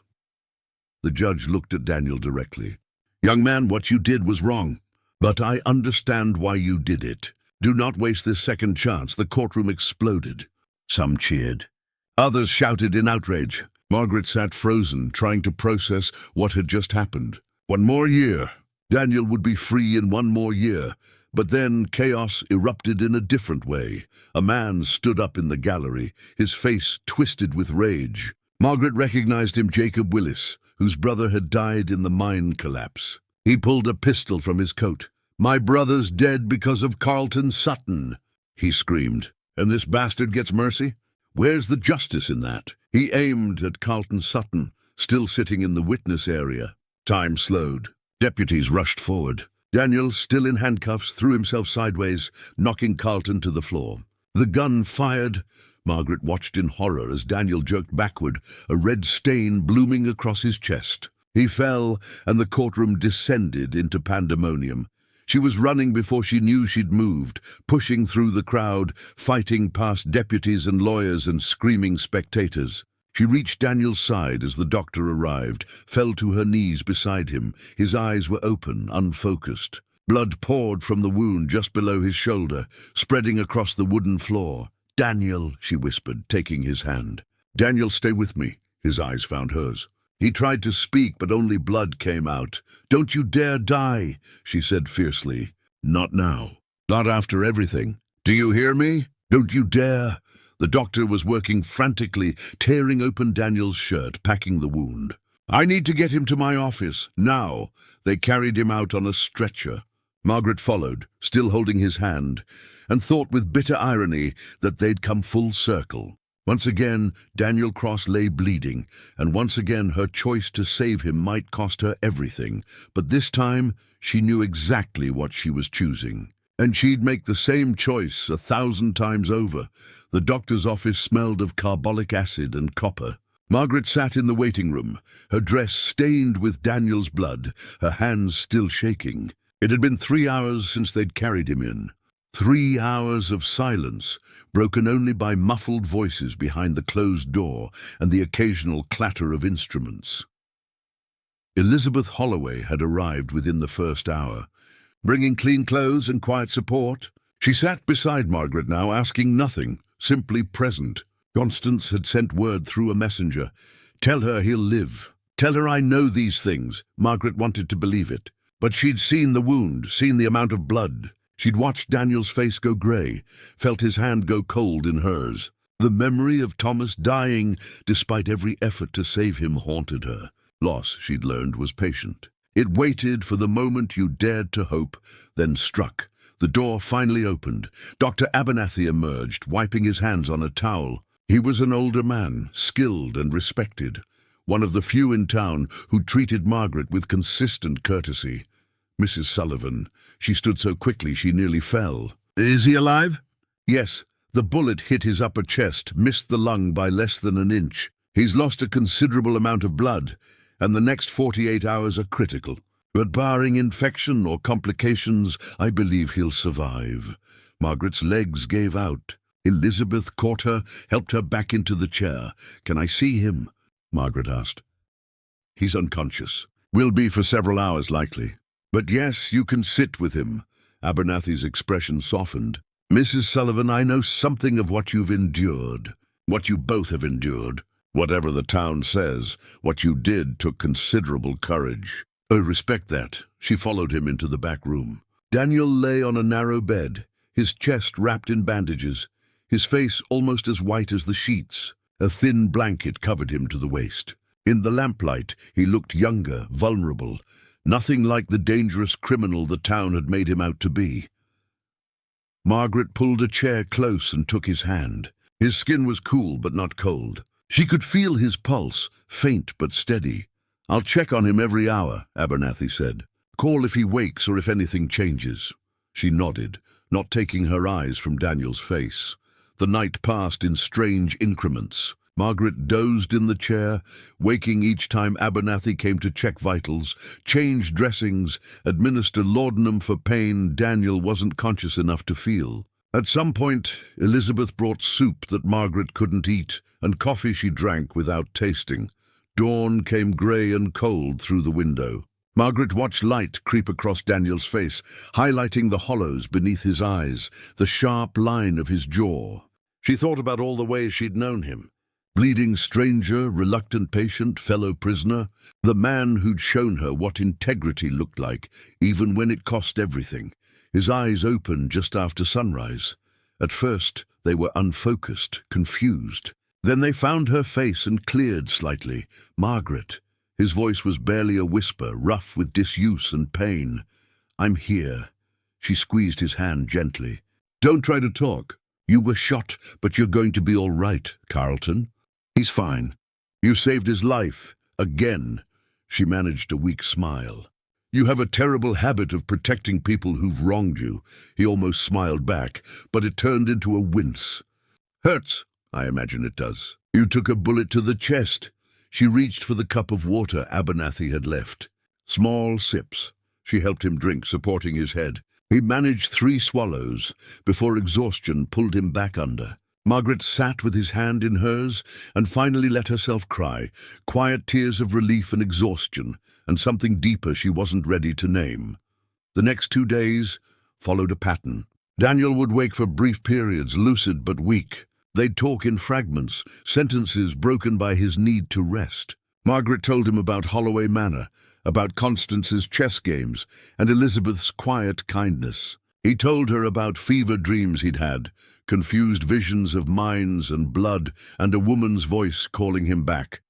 Speaker 1: The judge looked at Daniel directly. "Young man, what you did was wrong, but I understand why you did it. Do not waste this second chance." The courtroom exploded. Some cheered. Others shouted in outrage. Margaret sat frozen, trying to process what had just happened. 1 more year. Daniel would be free in 1 more year. But then chaos erupted in a different way. A man stood up in the gallery, his face twisted with rage. Margaret recognized him, Jacob Willis, whose brother had died in the mine collapse. He pulled a pistol from his coat. "My brother's dead because of Carlton Sutton," he screamed. "And this bastard gets mercy? Where's the justice in that?" He aimed at Carlton Sutton, still sitting in the witness area. Time slowed. Deputies rushed forward. Daniel, still in handcuffs, threw himself sideways, knocking Carlton to the floor. The gun fired. Margaret watched in horror as Daniel jerked backward, a red stain blooming across his chest. He fell, and the courtroom descended into pandemonium. She was running before she knew she'd moved, pushing through the crowd, fighting past deputies and lawyers and screaming spectators. She reached Daniel's side as the doctor arrived, fell to her knees beside him. His eyes were open, unfocused. Blood poured from the wound just below his shoulder, spreading across the wooden floor. "Daniel," she whispered, taking his hand. "Daniel, stay with me." His eyes found hers. He tried to speak, but only blood came out. "Don't you dare die," she said fiercely. "Not now. Not after everything. Do you hear me? Don't you dare." The doctor was working frantically, tearing open Daniel's shirt, packing the wound. "I need to get him to my office, now." They carried him out on a stretcher. Margaret followed, still holding his hand, and thought with bitter irony that they'd come full circle. Once again, Daniel Cross lay bleeding, and once again her choice to save him might cost her everything. But this time, she knew exactly what she was choosing. And she'd make the same choice 1,000 times over. The doctor's office smelled of carbolic acid and copper. Margaret sat in the waiting room, her dress stained with Daniel's blood, her hands still shaking. It had been 3 hours since they'd carried him in. 3 hours of silence, broken only by muffled voices behind the closed door and the occasional clatter of instruments. Elizabeth Holloway had arrived within the first hour, bringing clean clothes and quiet support. She sat beside Margaret now, asking nothing, simply present. Constance had sent word through a messenger. "Tell her he'll live. Tell her I know these things." Margaret wanted to believe it. But she'd seen the wound, seen the amount of blood. She'd watched Daniel's face go grey, felt his hand go cold in hers. The memory of Thomas dying, despite every effort to save him, haunted her. Loss, she'd learned, was patient. It waited for the moment you dared to hope, then struck. The door finally opened. Dr. Abernathy emerged, wiping his hands on a towel. He was an older man, skilled and respected, one of the few in town who treated Margaret with consistent courtesy. Mrs. Sullivan. She stood so quickly she nearly fell. "Is he alive?" "Yes. The bullet hit his upper chest, missed the lung by less than an inch. He's lost a considerable amount of blood, and the next 48 hours are critical. But barring infection or complications, I believe he'll survive." Margaret's legs gave out. Elizabeth caught her, helped her back into the chair. "Can I see him?" Margaret asked. "He's unconscious. Will be for several hours, likely. But yes, you can sit with him." Abernathy's expression softened. "Mrs. Sullivan, I know something of what you've endured, what you both have endured. Whatever the town says, what you did took considerable courage. I respect that." She followed him into the back room. Daniel lay on a narrow bed, his chest wrapped in bandages, his face almost as white as the sheets. A thin blanket covered him to the waist. In the lamplight, he looked younger, vulnerable, nothing like the dangerous criminal the town had made him out to be. Margaret pulled a chair close and took his hand. His skin was cool but not cold. She could feel his pulse, faint but steady. "I'll check on him every hour," Abernathy said. "Call if he wakes or if anything changes." She nodded, not taking her eyes from Daniel's face. The night passed in strange increments. Margaret dozed in the chair, waking each time Abernathy came to check vitals, change dressings, administer laudanum for pain Daniel wasn't conscious enough to feel. At some point, Elizabeth brought soup that Margaret couldn't eat, and coffee she drank without tasting. Dawn came grey and cold through the window. Margaret watched light creep across Daniel's face, highlighting the hollows beneath his eyes, the sharp line of his jaw. She thought about all the ways she'd known him. Bleeding stranger, reluctant patient, fellow prisoner, the man who'd shown her what integrity looked like, even when it cost everything. His eyes opened just after sunrise. At first, they were unfocused, confused. Then they found her face and cleared slightly. Margaret. His voice was barely a whisper, rough with disuse and pain. "I'm here." She squeezed his hand gently. "Don't try to talk. You were shot, but you're going to be all right, Carlton. He's fine. You saved his life. Again." She managed a weak smile. "You have a terrible habit of protecting people who've wronged you." He almost smiled back, but it turned into a wince. "Hurts. I imagine it does. You took a bullet to the chest." She reached for the cup of water Abernathy had left. Small sips. She helped him drink, supporting his head. He managed 3 swallows before exhaustion pulled him back under. Margaret sat with his hand in hers and finally let herself cry, quiet tears of relief and exhaustion, and something deeper she wasn't ready to name. The next 2 days followed a pattern. Daniel would wake for brief periods, lucid but weak. They'd talk in fragments, sentences broken by his need to rest. Margaret told him about Holloway Manor, about Constance's chess games, and Elizabeth's quiet kindness. He told her about fever dreams he'd had, confused visions of mines and blood, and a woman's voice calling him back.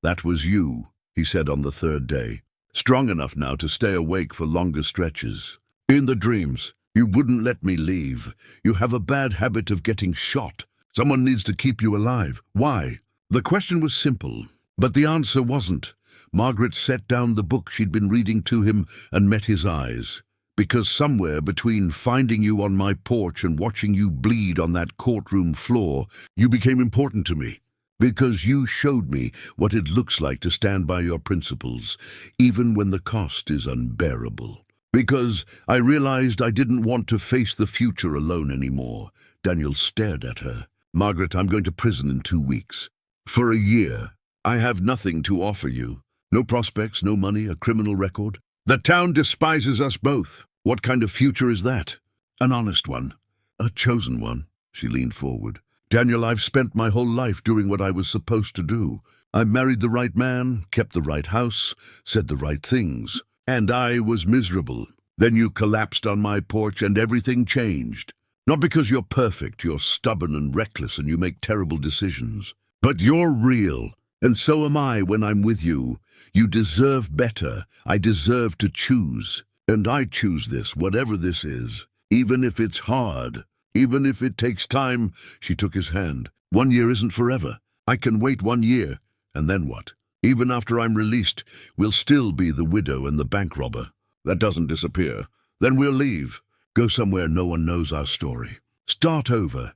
Speaker 1: "That was you," he said on the 3rd day, strong enough now to stay awake for longer stretches. "In the dreams, you wouldn't let me leave. You have a bad habit of getting shot. Someone needs to keep you alive. Why?" The question was simple, but the answer wasn't. Margaret set down the book she'd been reading to him and met his eyes. "Because somewhere between finding you on my porch and watching you bleed on that courtroom floor, you became important to me. Because you showed me what it looks like to stand by your principles, even when the cost is unbearable. Because I realized I didn't want to face the future alone anymore." Daniel stared at her. "Margaret, I'm going to prison in 2 weeks. For a year. I have nothing to offer you. No prospects, no money, a criminal record. The town despises us both. What kind of future is that?" "An honest one. A chosen one." She leaned forward. "Daniel, I've spent my whole life doing what I was supposed to do. I married the right man, kept the right house, said the right things. And I was miserable. Then you collapsed on my porch and everything changed. Not because you're perfect, you're stubborn and reckless and you make terrible decisions. But you're real, and so am I when I'm with you. You deserve better. I deserve to choose. And I choose this, whatever this is. Even if it's hard. Even if it takes time." She took his hand. 1 year isn't forever. I can wait 1 year. And then what? Even after I'm released, we'll still be the widow and the bank robber. That doesn't disappear. Then we'll leave. Go somewhere no one knows our story. Start over."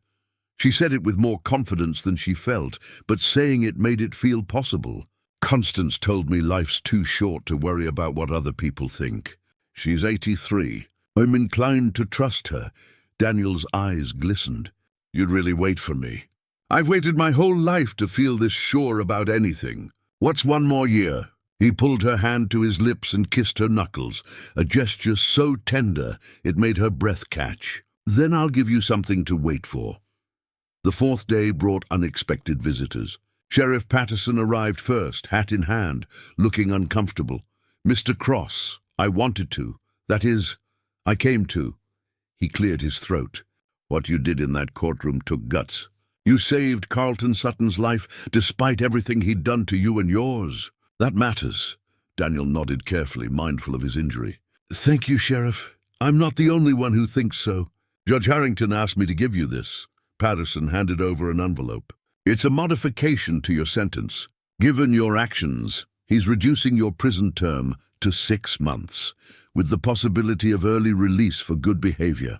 Speaker 1: She said it with more confidence than she felt, but saying it made it feel possible. "Constance told me life's too short to worry about what other people think. She's 83. I'm inclined to trust her." Daniel's eyes glistened. "You'd really wait for me?" "I've waited my whole life to feel this sure about anything. What's 1 more year?" He pulled her hand to his lips and kissed her knuckles, a gesture so tender it made her breath catch. "Then I'll give you something to wait for." The 4th day brought unexpected visitors. Sheriff Patterson arrived first, hat in hand, looking uncomfortable. "Mr. Cross, I wanted to. That is, I came to." He cleared his throat. "What you did in that courtroom took guts. You saved Carlton Sutton's life despite everything he'd done to you and yours. That matters." Daniel nodded carefully, mindful of his injury. "Thank you, Sheriff. I'm not the only one who thinks so. Judge Harrington asked me to give you this." Patterson handed over an envelope. "It's a modification to your sentence. Given your actions, he's reducing your prison term to 6 months, with the possibility of early release for good behavior."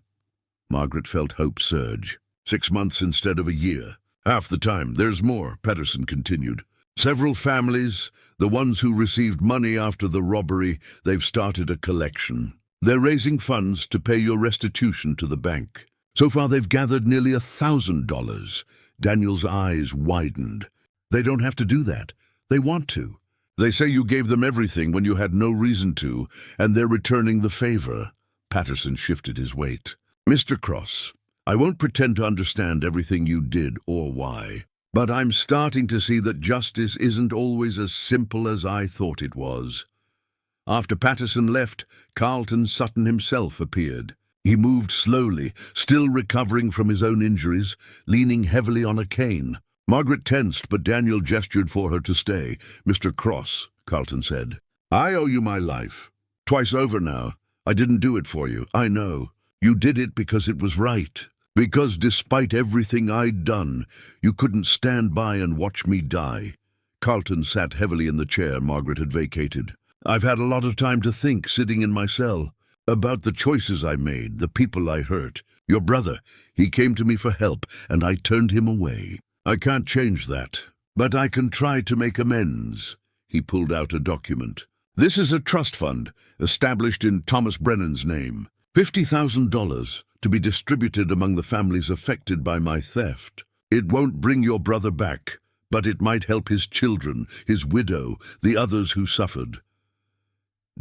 Speaker 1: Margaret felt hope surge. 6 months instead of a year. Half the time. There's more, Patterson continued. Several families, the ones who received money after the robbery, they've started a collection. They're raising funds to pay your restitution to the bank. So far they've gathered nearly $1,000. Daniel's eyes widened. They don't have to do that. They want to. They say you gave them everything when you had no reason to, and they're returning the favor. Patterson shifted his weight. Mr. Cross, I won't pretend to understand everything you did or why, but I'm starting to see that justice isn't always as simple as I thought it was. After Patterson left, Carlton Sutton himself appeared. He moved slowly, still recovering from his own injuries, leaning heavily on a cane. Margaret tensed, but Daniel gestured for her to stay. Mr. Cross, Carlton said, I owe you my life. Twice over now. I didn't do it for you, I know. You did it because it was right. Because despite everything I'd done, you couldn't stand by and watch me die. Carlton sat heavily in the chair Margaret had vacated. I've had a lot of time to think, sitting in my cell, about the choices I made, the people I hurt. Your brother, he came to me for help, and I turned him away. I can't change that, but I can try to make amends. He pulled out a document. This is a trust fund, established in Thomas Brennan's name. $50,000 to be distributed among the families affected by my theft. It won't bring your brother back, but it might help his children, his widow, the others who suffered.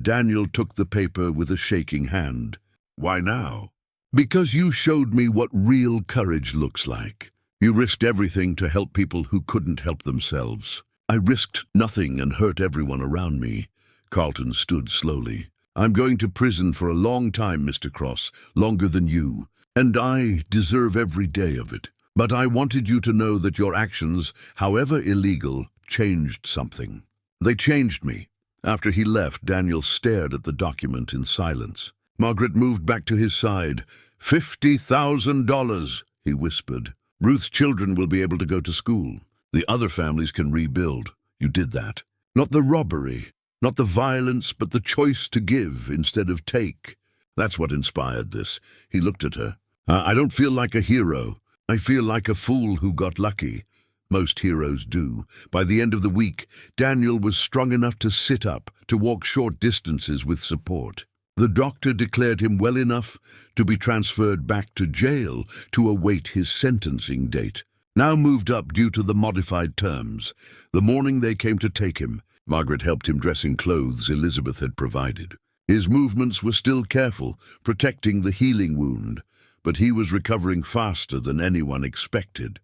Speaker 1: Daniel took the paper with a shaking hand. Why now? Because you showed me what real courage looks like. You risked everything to help people who couldn't help themselves. I risked nothing and hurt everyone around me. Carlton stood slowly. I'm going to prison for a long time, Mr. Cross, longer than you, and I deserve every day of it. But I wanted you to know that your actions, however illegal, changed something. They changed me. After he left, Daniel stared at the document in silence. Margaret moved back to his side. $50,000, he whispered. Ruth's children will be able to go to school. The other families can rebuild. You did that. Not the robbery, not the violence, but the choice to give instead of take. That's what inspired this. He looked at her. I don't feel like a hero. I feel like a fool who got lucky. Most heroes do. By the end of the week, Daniel was strong enough to sit up, to walk short distances with support. The doctor declared him well enough to be transferred back to jail to await his sentencing date. Now moved up due to the modified terms. The morning they came to take him, Margaret helped him dress in clothes Elizabeth had provided. His movements were still careful, protecting the healing wound, but he was recovering faster than anyone expected.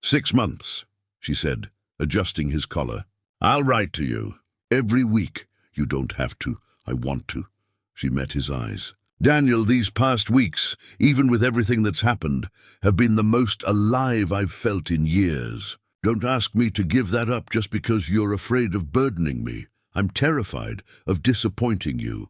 Speaker 1: 6 months, she said, adjusting his collar. I'll write to you. Every week. You don't have to. I want to. She met his eyes. Daniel, these past weeks, even with everything that's happened, have been the most alive I've felt in years. Don't ask me to give that up just because you're afraid of burdening me. I'm terrified of disappointing you.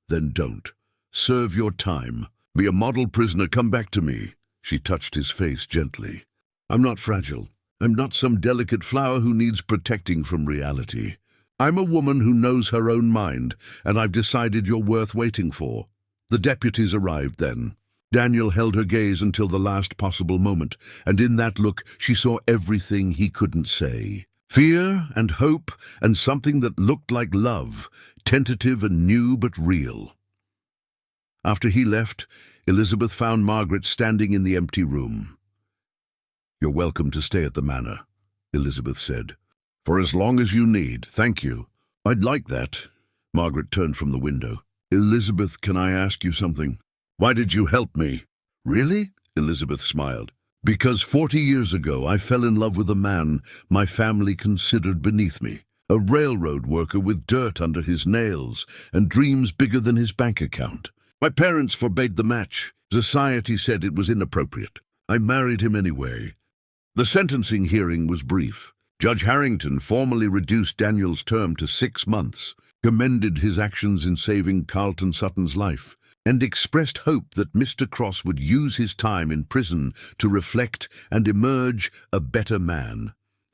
Speaker 1: Then don't. Serve your time. Be a model prisoner. Come back to me. She touched his face gently. I'm not fragile. I'm not some delicate flower who needs protecting from reality. I'm a woman who knows her own mind, and I've decided you're worth waiting for. The deputies arrived then. Daniel held her gaze until the last possible moment, and in that look she saw everything he couldn't say. Fear and hope and something that looked like love, tentative and new but real. After he left, Elizabeth found Margaret standing in the empty room. You're welcome to stay at the manor, Elizabeth said. For as long as you need, thank you. I'd like that. Margaret turned from the window. Elizabeth, can I ask you something? Why did you help me? Really? Elizabeth smiled. Because 40 years ago I fell in love with a man my family considered beneath me. A railroad worker with dirt under his nails and dreams bigger than his bank account. My parents forbade the match. Society said it was inappropriate. I married him anyway. The sentencing hearing was brief. Judge Harrington formally reduced Daniel's term to 6 months, commended his actions in saving Carlton Sutton's life, and expressed hope that Mr. Cross would use his time in prison to reflect and emerge a better man.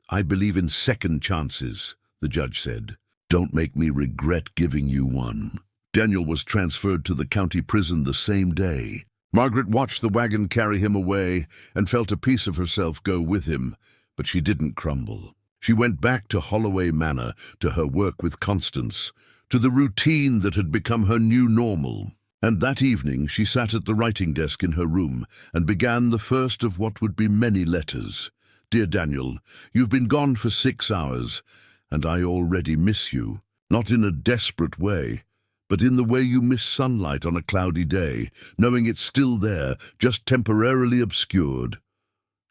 Speaker 1: I believe in second chances, the judge said. Don't make me regret giving you one. Daniel was transferred to the county prison the same day. Margaret watched the wagon carry him away and felt a piece of herself go with him, but she didn't crumble. She went back to Holloway Manor, to her work with Constance, to the routine that had become her new normal. And that evening she sat at the writing desk in her room and began the first of what would be many letters. "Dear Daniel, you've been gone for 6 hours, and I already miss you. Not in a desperate way, but in the way you miss sunlight on a cloudy day, knowing it's still there, just temporarily obscured.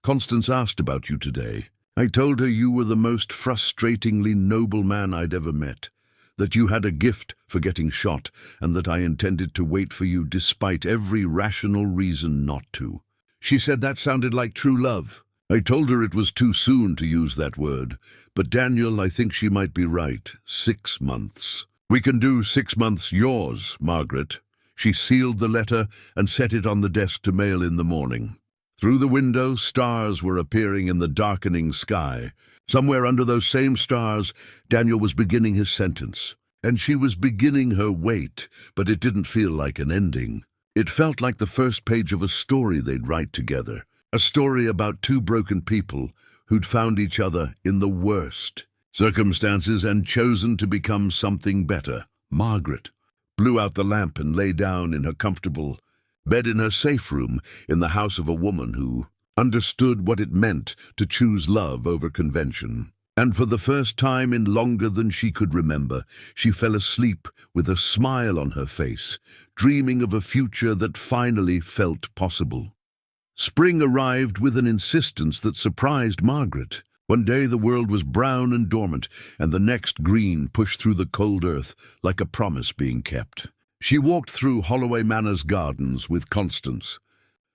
Speaker 1: Constance asked about you today. I told her you were the most frustratingly noble man I'd ever met, that you had a gift for getting shot, and that I intended to wait for you despite every rational reason not to. She said that sounded like true love. I told her it was too soon to use that word, but Daniel, I think she might be right. 6 months. We can do 6 months yours, Margaret." She sealed the letter and set it on the desk to mail in the morning. Through the window, stars were appearing in the darkening sky. Somewhere under those same stars, Daniel was beginning his sentence. And she was beginning her wait, but it didn't feel like an ending. It felt like the first page of a story they'd write together. A story about 2 broken people who'd found each other in the worst circumstances and chosen to become something better. Margaret blew out the lamp and lay down in her comfortable bed in her safe room in the house of a woman who understood what it meant to choose love over convention. And for the first time in longer than she could remember, she fell asleep with a smile on her face, dreaming of a future that finally felt possible. Spring arrived with an insistence that surprised Margaret. One day the world was brown and dormant, and the next green pushed through the cold earth like a promise being kept. She walked through Holloway Manor's gardens with Constance,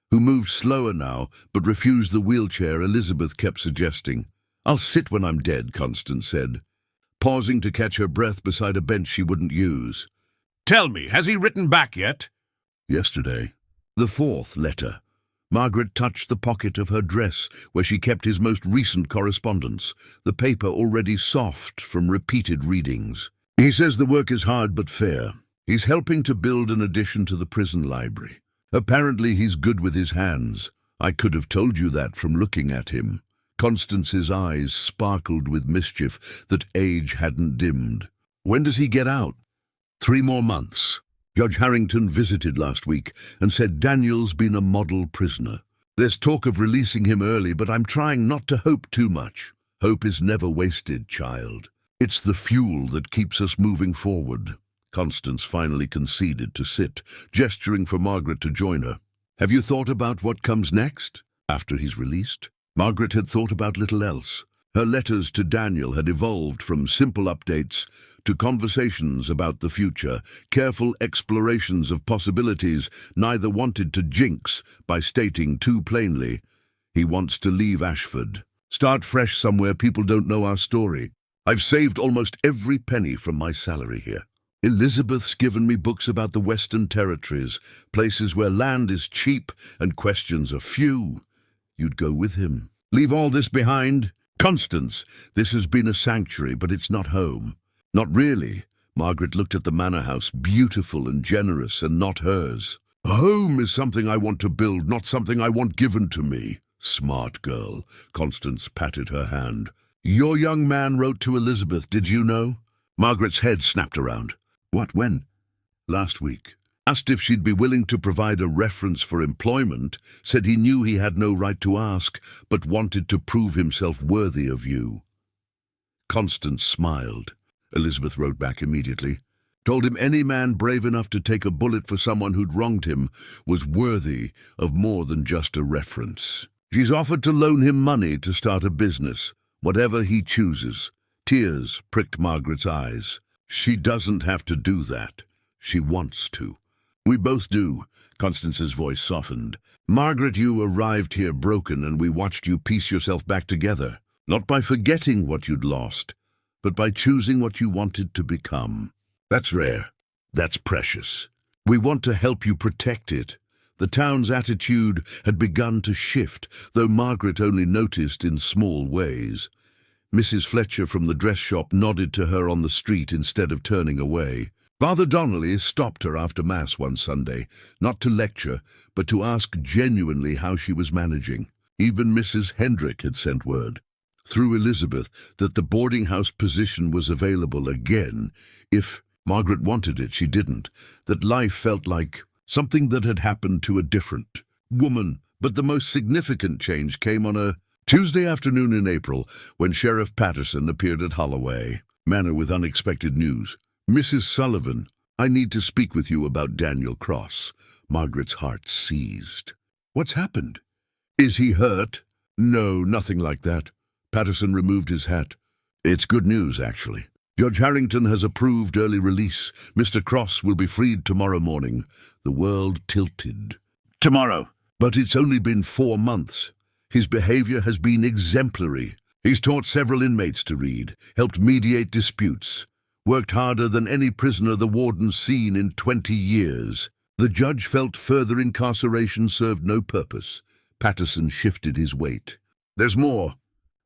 Speaker 1: who moved slower now but refused the wheelchair Elizabeth kept suggesting. "I'll sit when I'm dead," Constance said, pausing to catch her breath beside a bench she wouldn't use.
Speaker 2: Tell me, has he written back yet?
Speaker 1: Yesterday. The 4th letter. Margaret touched the pocket of her dress where she kept his most recent correspondence, the paper already soft from repeated readings. "He says the work is hard but fair. He's helping to build an addition to the prison library. Apparently he's good with his hands. I could have told you that from looking at him." Constance's eyes sparkled with mischief that age hadn't dimmed. "When does he get out?" 3 more months. Judge Harrington visited last week and said Daniel's been a model prisoner. There's talk of releasing him early, but I'm trying not to hope too much. Hope is never wasted, child. It's the fuel that keeps us moving forward." Constance finally conceded to sit, gesturing for Margaret to join her. "Have you thought about what comes next, after he's released?" Margaret had thought about little else. Her letters to Daniel had evolved from simple updates to conversations about the future, careful explorations of possibilities neither wanted to jinx by stating too plainly, "He wants to leave Ashford. Start fresh somewhere people don't know our story. I've saved almost every penny from my salary here. Elizabeth's given me books about the Western Territories, places where land is cheap and questions are few. You'd go with him. Leave all this behind? Constance, this has been a sanctuary, but it's not home." "Not really." Margaret looked at the manor house, beautiful and generous, and not hers. "A home is something I want to build, not something I want given to me." "Smart girl." Constance patted her hand. "Your young man wrote to Elizabeth, did you know?" Margaret's head snapped around. "What, when?" "Last week. Asked if she'd be willing to provide a reference for employment, said he knew he had no right to ask, but wanted to prove himself worthy of you." Constance smiled. Elizabeth wrote back immediately. "Told him any man brave enough to take a bullet for someone who'd wronged him was worthy of more than just a reference. She's offered to loan him money to start a business, whatever he chooses." Tears pricked Margaret's eyes. "She doesn't have to do that. She wants to." "We both do." Constance's voice softened. "Margaret, you arrived here broken, and we watched you piece yourself back together. Not by forgetting what you'd lost, but by choosing what you wanted to become. That's rare. That's precious. We want to help you protect it." The town's attitude had begun to shift, though Margaret only noticed in small ways. Mrs. Fletcher from the dress shop nodded to her on the street instead of turning away. Father Donnelly stopped her after Mass one Sunday, not to lecture, but to ask genuinely how she was managing. Even Mrs. Hendrick had sent word, through Elizabeth, that the boarding house position was available again. If Margaret wanted it, she didn't. That life felt like something that had happened to a different woman. But the most significant change came on a Tuesday afternoon in April, when Sheriff Patterson appeared at Holloway Manor with unexpected news. "Mrs. Sullivan, I need to speak with you about Daniel Cross." Margaret's heart seized. "What's happened? Is he hurt?" "No, nothing like that." Patterson removed his hat. "It's good news, actually. Judge Harrington has approved early release. Mr. Cross will be freed tomorrow morning." The world tilted.
Speaker 2: Tomorrow.
Speaker 1: "But it's only been 4 months. His behavior has been exemplary. He's taught several inmates to read, helped mediate disputes, worked harder than any prisoner the warden's seen in 20 years. The judge felt further incarceration served no purpose. Patterson shifted his weight. "There's more.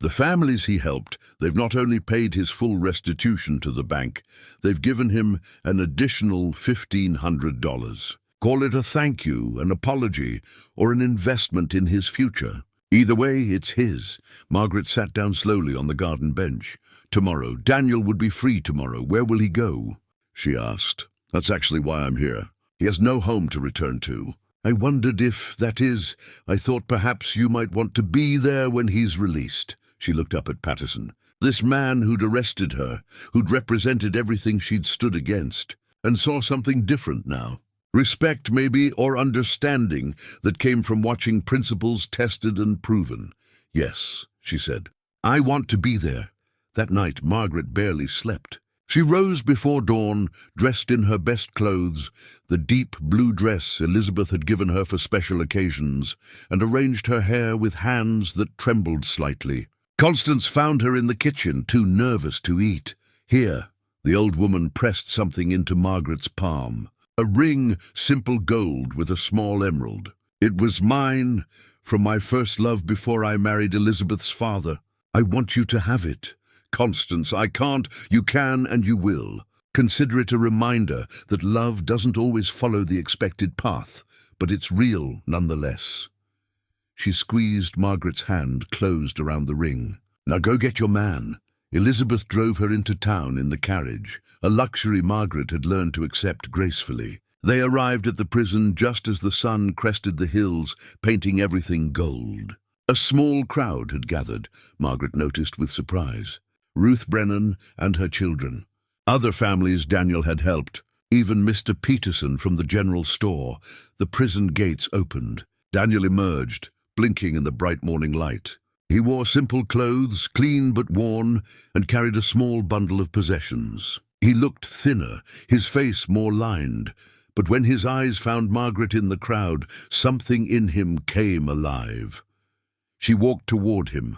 Speaker 1: The families he helped, they've not only paid his full restitution to the bank, they've given him an additional $1,500. Call it a thank you, an apology, or an investment in his future. Either way, it's his." Margaret sat down slowly on the garden bench. "Tomorrow, Daniel would be free tomorrow. Where will he go?" she asked. "That's actually why I'm here. He has no home to return to. I wondered if, that is, I thought perhaps you might want to be there when he's released." She looked up at Patterson. This man who'd arrested her, who'd represented everything she'd stood against, and saw something different now. Respect, maybe, or understanding that came from watching principles tested and proven. "Yes," she said. "I want to be there." That night, Margaret barely slept. She rose before dawn, dressed in her best clothes, the deep blue dress Elizabeth had given her for special occasions, and arranged her hair with hands that trembled slightly. Constance found her in the kitchen, too nervous to eat. "Here." The old woman pressed something into Margaret's palm. A ring, simple gold with a small emerald. "It was mine, from my first love before I married Elizabeth's father. I want you to have it. Constance, I can't. You can and you will. Consider it a reminder that love doesn't always follow the expected path, but it's real nonetheless." She squeezed Margaret's hand closed around the ring. "Now go get your man." Elizabeth drove her into town in the carriage, a luxury Margaret had learned to accept gracefully. They arrived at the prison just as the sun crested the hills, painting everything gold. A small crowd had gathered, Margaret noticed with surprise. Ruth Brennan and her children. Other families Daniel had helped, even Mr. Peterson from the general store. The prison gates opened. Daniel emerged, blinking in the bright morning light. He wore simple clothes, clean but worn, and carried a small bundle of possessions. He looked thinner, his face more lined, but when his eyes found Margaret in the crowd, something in him came alive. She walked toward him,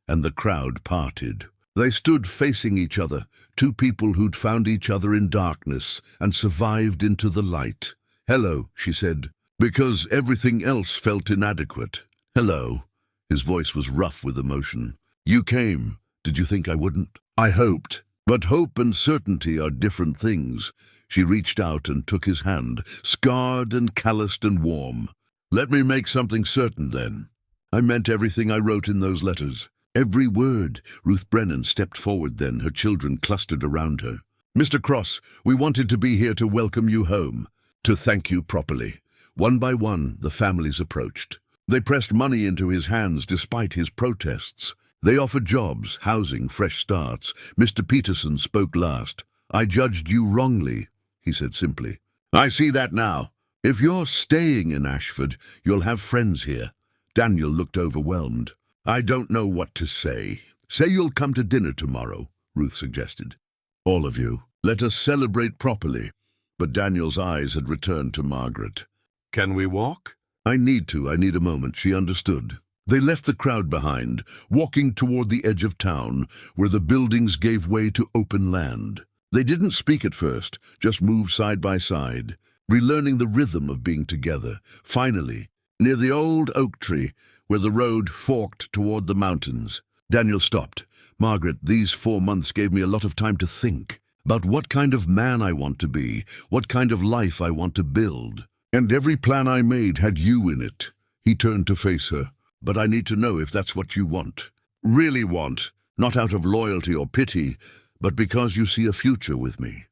Speaker 1: and the crowd parted. They stood facing each other, two people who'd found each other in darkness and survived into the light. "Hello," she said, because everything else felt inadequate. "Hello." His voice was rough with emotion. "You came. Did you think I wouldn't?" "I hoped. But hope and certainty are different things." She reached out and took his hand, scarred and calloused and warm. "Let me make something certain, then. I meant everything I wrote in those letters. Every word." Ruth Brennan stepped forward then, her children clustered around her. "Mr. Cross, we wanted to be here to welcome you home, to thank you properly." One by one, the families approached. They pressed money into his hands despite his protests. They offered jobs, housing, fresh starts. Mr. Peterson spoke last. "I judged you wrongly," he said simply. "I see that now. If you're staying in Ashford, you'll have friends here." Daniel looked overwhelmed. "I don't know what to say." "Say you'll come to dinner tomorrow," Ruth suggested. "All of you. Let us celebrate properly." But Daniel's eyes had returned to Margaret.
Speaker 2: Can we walk?
Speaker 1: I need a moment," she understood. They left the crowd behind, walking toward the edge of town, where the buildings gave way to open land. They didn't speak at first, just moved side by side, relearning the rhythm of being together. Finally, near the old oak tree, where the road forked toward the mountains, Daniel stopped. "Margaret, these 4 months gave me a lot of time to think. about what kind of man I want to be, what kind of life I want to build. And every plan I made had you in it. He turned to face her. But I need to know if that's what you want. Really want, not out of loyalty or pity, but because you see a future with me.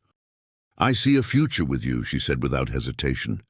Speaker 1: I see a future with you, she said without hesitation.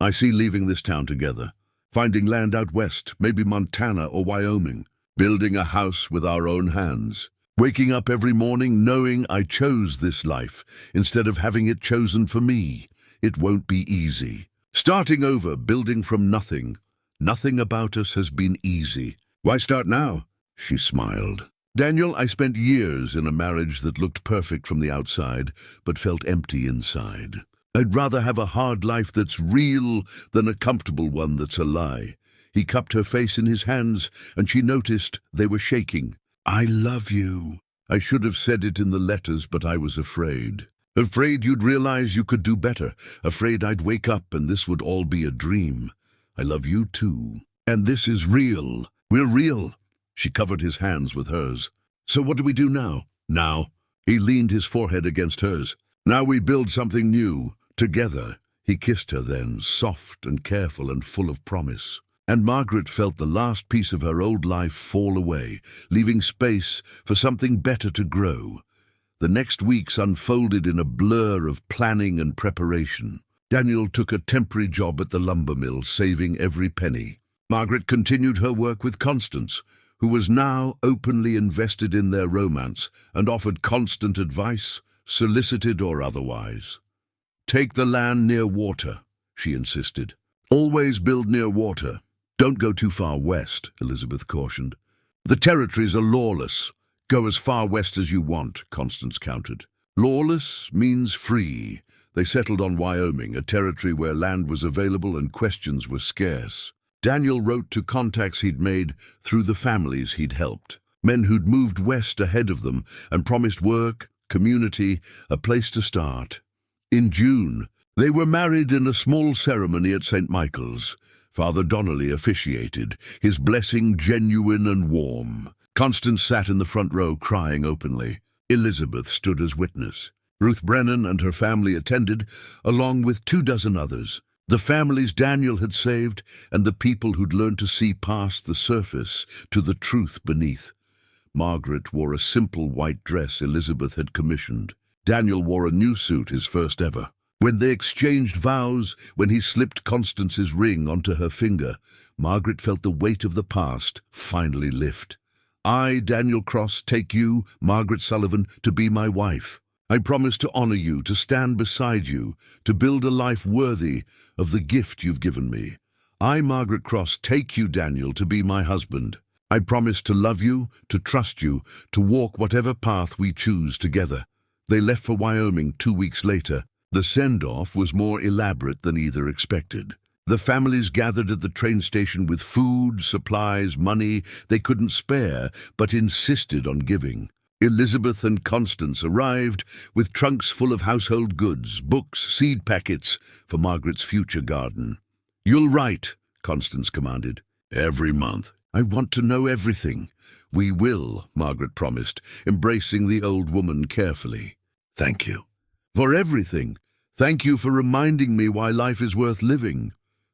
Speaker 1: I see leaving this town together, finding land out west, maybe Montana or Wyoming, building a house with our own hands, waking up every morning knowing I chose this life instead of having it chosen for me. It won't be easy. Starting over, building from nothing. Nothing about us has been easy. Why start now? She smiled. Daniel, I spent years in a marriage that looked perfect from the outside, but felt empty inside. I'd rather have a hard life that's real than a comfortable one that's a lie. He cupped her face in his hands, and she noticed they were shaking. I love you. I should have said it in the letters, but I was afraid. Afraid you'd realize you could do better. Afraid I'd wake up and this would all be a dream. I love you too. And this is real. We're real. She covered his hands with hers. So what do we do now? Now. He leaned his forehead against hers. Now we build something new, together. He kissed her then, soft and careful and full of promise. And Margaret felt the last piece of her old life fall away, leaving space for something better to grow. The next weeks unfolded in a blur of planning and preparation. Daniel took a temporary job at the lumber mill, saving every penny. Margaret continued her work with Constance, who was now openly invested in their romance and offered constant advice, solicited or otherwise. Take the land near water, she insisted. Always build near water. Don't go too far west, Elizabeth cautioned. The territories are lawless. Go as far west as you want, Constance countered. Lawless means free. They settled on Wyoming, a territory where land was available and questions were scarce. Daniel wrote to contacts he'd made through the families he'd helped, men who'd moved west ahead of them and promised work, community, a place to start. In June, they were married in a small ceremony at St. Michael's. Father Donnelly officiated, his blessing genuine and warm. Constance sat in the front row crying openly. Elizabeth stood as witness. Ruth Brennan and her family attended, along with 24 others. The families Daniel had saved and the people who'd learned to see past the surface to the truth beneath. Margaret wore a simple white dress Elizabeth had commissioned. Daniel wore a new suit, his first ever. When they exchanged vows, when he slipped Constance's ring onto her finger, Margaret felt the weight of the past finally lift. I, Daniel Cross, take you, Margaret Sullivan, to be my wife. I promise to honor you, to stand beside you, to build a life worthy of the gift you've given me. I, Margaret Cross, take you, Daniel, to be my husband. I promise to love you, to trust you, to walk whatever path we choose together. They left for Wyoming 2 weeks later. The send-off was more elaborate than either expected. The families gathered at the train station with food, supplies, money they couldn't spare, but insisted on giving. Elizabeth and Constance arrived with trunks full of household goods, books, seed packets for Margaret's future garden. You'll write, Constance commanded. Every month. I want to know everything. We will, Margaret promised, embracing the old woman carefully. Thank you. For everything. Thank you for reminding me why life is worth living.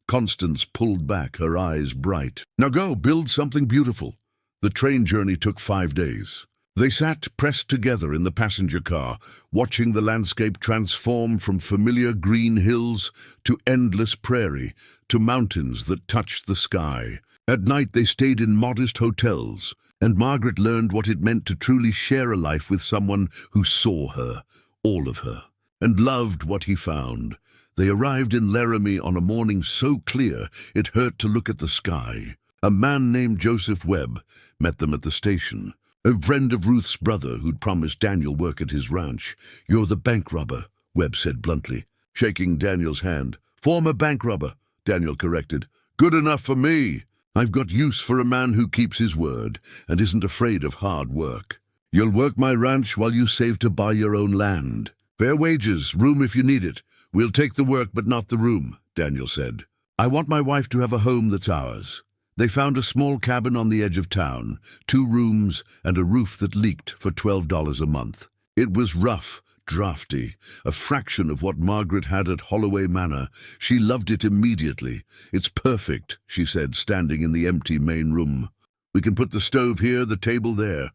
Speaker 1: Constance pulled back, her eyes bright. Now go, build something beautiful. The train journey took 5 days. They sat pressed together in the passenger car, watching the landscape transform from familiar green hills to endless prairie, to mountains that touched the sky. At night they stayed in modest hotels, and Margaret learned what it meant to truly share a life with someone who saw her, all of her, and loved what he found. They arrived in Laramie on a morning so clear it hurt to look at the sky. A man named Joseph Webb met them at the station, a friend of Ruth's brother who'd promised Daniel work at his ranch. You're the bank robber, Webb said bluntly, shaking Daniel's hand. Former bank robber, Daniel corrected. Good enough for me. I've got use for a man who keeps his word and isn't afraid of hard work. You'll work my ranch while you save to buy your own land. Fair wages, room if you need it. We'll take the work but not the room, Daniel said. I want my wife to have a home that's ours. They found a small cabin on the edge of town, 2 rooms and a roof that leaked for $12 a month. It was rough, draughty, a fraction of what Margaret had at Holloway Manor. She loved it immediately. "It's perfect," she said, standing in the empty main room. "We can put the stove here, the table there.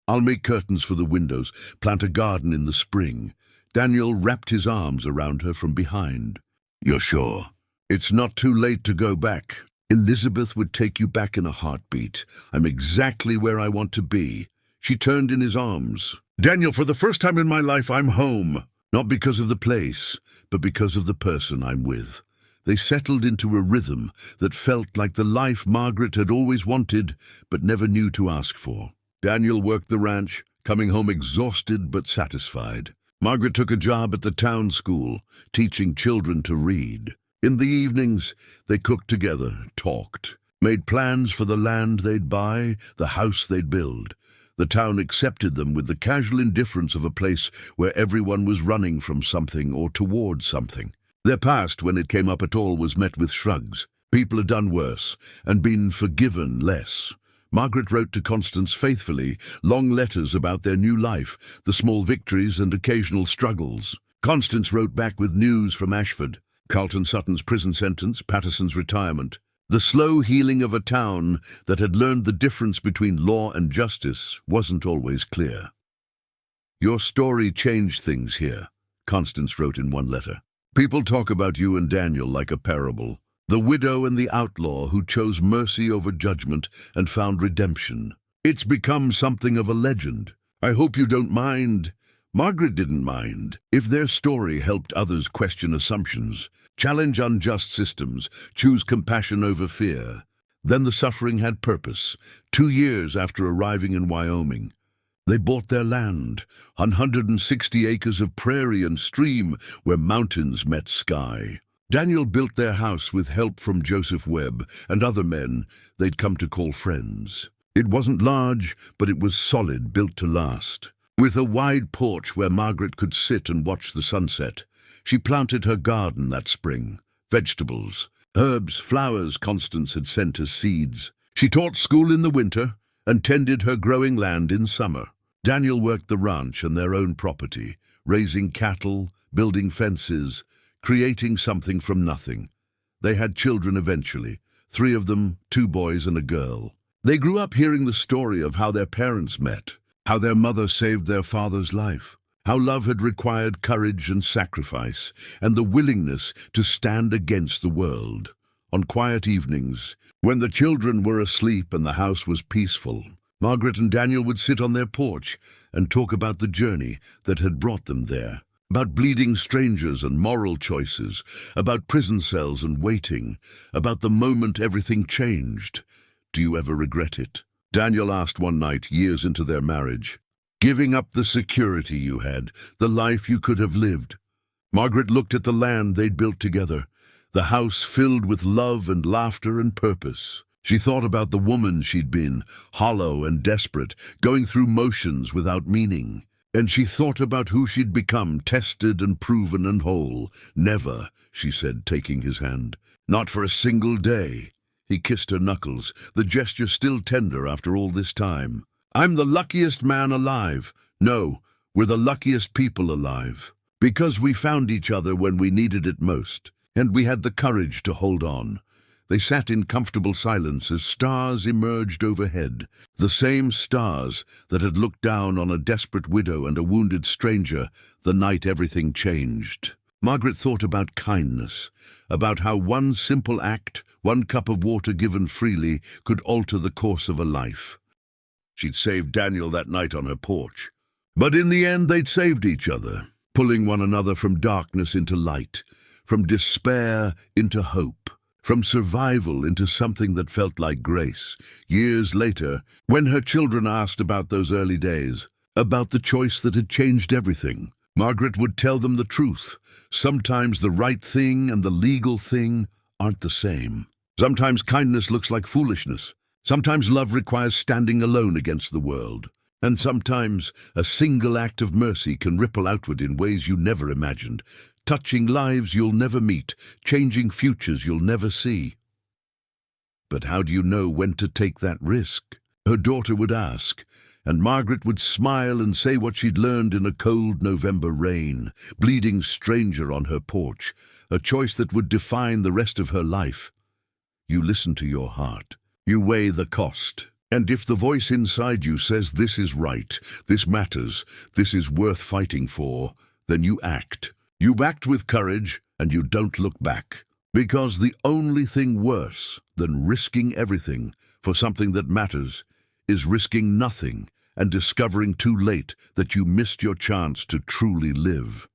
Speaker 1: I'll make curtains for the windows, plant a garden in the spring." Daniel wrapped his arms around her from behind. "You're sure? It's not too late to go back. Elizabeth would take you back in a heartbeat. I'm exactly where I want to be." She turned in his arms. "Daniel, for the first time in my life, I'm home. Not because of the place, but because of the person I'm with." They settled into a rhythm that felt like the life Margaret had always wanted, but never knew to ask for. Daniel worked the ranch, coming home exhausted but satisfied. Margaret took a job at the town school, teaching children to read. In the evenings, they cooked together, talked, made plans for the land they'd buy, the house they'd build. The town accepted them with the casual indifference of a place where everyone was running from something or towards something. Their past, when it came up at all, was met with shrugs. People had done worse and been forgiven less. Margaret wrote to Constance faithfully, long letters about their new life, the small victories and occasional struggles. Constance wrote back with news from Ashford, Carlton Sutton's prison sentence, Patterson's retirement. The slow healing of a town that had learned the difference between law and justice wasn't always clear. "Your story changed things here," Constance wrote in one letter. "People talk about you and Daniel like a parable. The widow and the outlaw who chose mercy over judgment and found redemption. It's become something of a legend. I hope you don't mind." Margaret didn't mind. If their story helped others question assumptions, challenge unjust systems, choose compassion over fear, then the suffering had purpose. 2 years after arriving in Wyoming, they bought their land, 160 acres of prairie and stream where mountains met sky. Daniel built their house with help from Joseph Webb and other men they'd come to call friends. It wasn't large, but it was solid, built to last. With a wide porch where Margaret could sit and watch the sunset, she planted her garden that spring. Vegetables, herbs, flowers Constance had sent as seeds. She taught school in the winter and tended her growing land in summer. Daniel worked the ranch and their own property, raising cattle, building fences, creating something from nothing. They had children eventually, 3 of them, 2 boys and a girl. They grew up hearing the story of how their parents met, how their mother saved their father's life, how love had required courage and sacrifice, and the willingness to stand against the world. On quiet evenings, when the children were asleep and the house was peaceful, Margaret and Daniel would sit on their porch and talk about the journey that had brought them there, about bleeding strangers and moral choices, about prison cells and waiting, about the moment everything changed. "Do you ever regret it?" Daniel asked one night, years into their marriage. "Giving up the security you had, the life you could have lived." Margaret looked at the land they'd built together, the house filled with love and laughter and purpose. She thought about the woman she'd been, hollow and desperate, going through motions without meaning. And she thought about who she'd become, tested and proven and whole. "Never," she said, taking his hand. "Not for a single day." He kissed her knuckles, the gesture still tender after all this time. "I'm the luckiest man alive. No, we're the luckiest people alive. Because we found each other when we needed it most, and we had the courage to hold on." They sat in comfortable silence as stars emerged overhead, the same stars that had looked down on a desperate widow and a wounded stranger the night everything changed. Margaret thought about kindness, about how one simple act, one cup of water given freely, could alter the course of a life. She'd saved Daniel that night on her porch. But in the end, they'd saved each other, pulling one another from darkness into light, from despair into hope, from survival into something that felt like grace. Years later, when her children asked about those early days, about the choice that had changed everything, Margaret would tell them the truth. Sometimes the right thing and the legal thing aren't the same. Sometimes kindness looks like foolishness. Sometimes love requires standing alone against the world. And sometimes a single act of mercy can ripple outward in ways you never imagined, touching lives you'll never meet, changing futures you'll never see. "But how do you know when to take that risk?" her daughter would ask, and Margaret would smile and say what she'd learned in a cold November rain, bleeding stranger on her porch, a choice that would define the rest of her life. You listen to your heart. You weigh the cost. And if the voice inside you says this is right, this matters, this is worth fighting for, then you act. You act with courage, and you don't look back. Because the only thing worse than risking everything for something that matters is risking nothing and discovering too late that you missed your chance to truly live.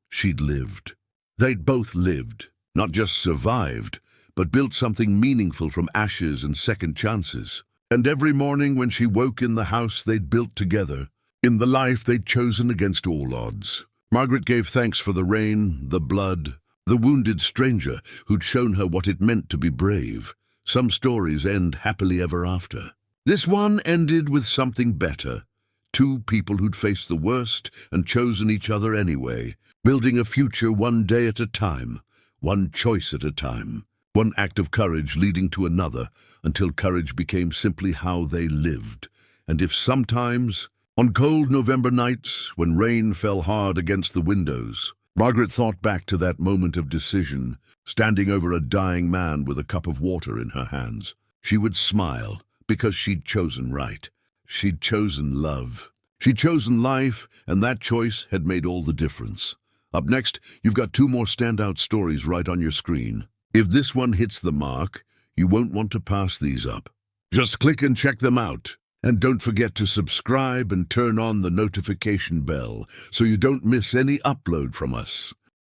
Speaker 1: She'd lived. They'd both lived, not just survived, but built something meaningful from ashes and second chances. And every morning when she woke in the house they'd built together, in the life they'd chosen against all odds, Margaret gave thanks for the rain, the blood, the wounded stranger who'd shown her what it meant to be brave. Some stories end happily ever after. This one ended with something better. Two people who'd faced the worst and chosen each other anyway, building a future one day at a time, one choice at a time. One act of courage leading to another, until courage became simply how they lived. And if sometimes, on cold November nights, when rain fell hard against the windows, Margaret thought back to that moment of decision, standing over a dying man with a cup of water in her hands, she would smile, because she'd chosen right. She'd chosen love. She'd chosen life, and that choice had made all the difference. Up next, you've got two more standout stories right on your screen. If this one hits the mark, you won't want to pass these up. Just click and check them out. And don't forget to subscribe and turn on the notification bell so you don't miss any upload from us.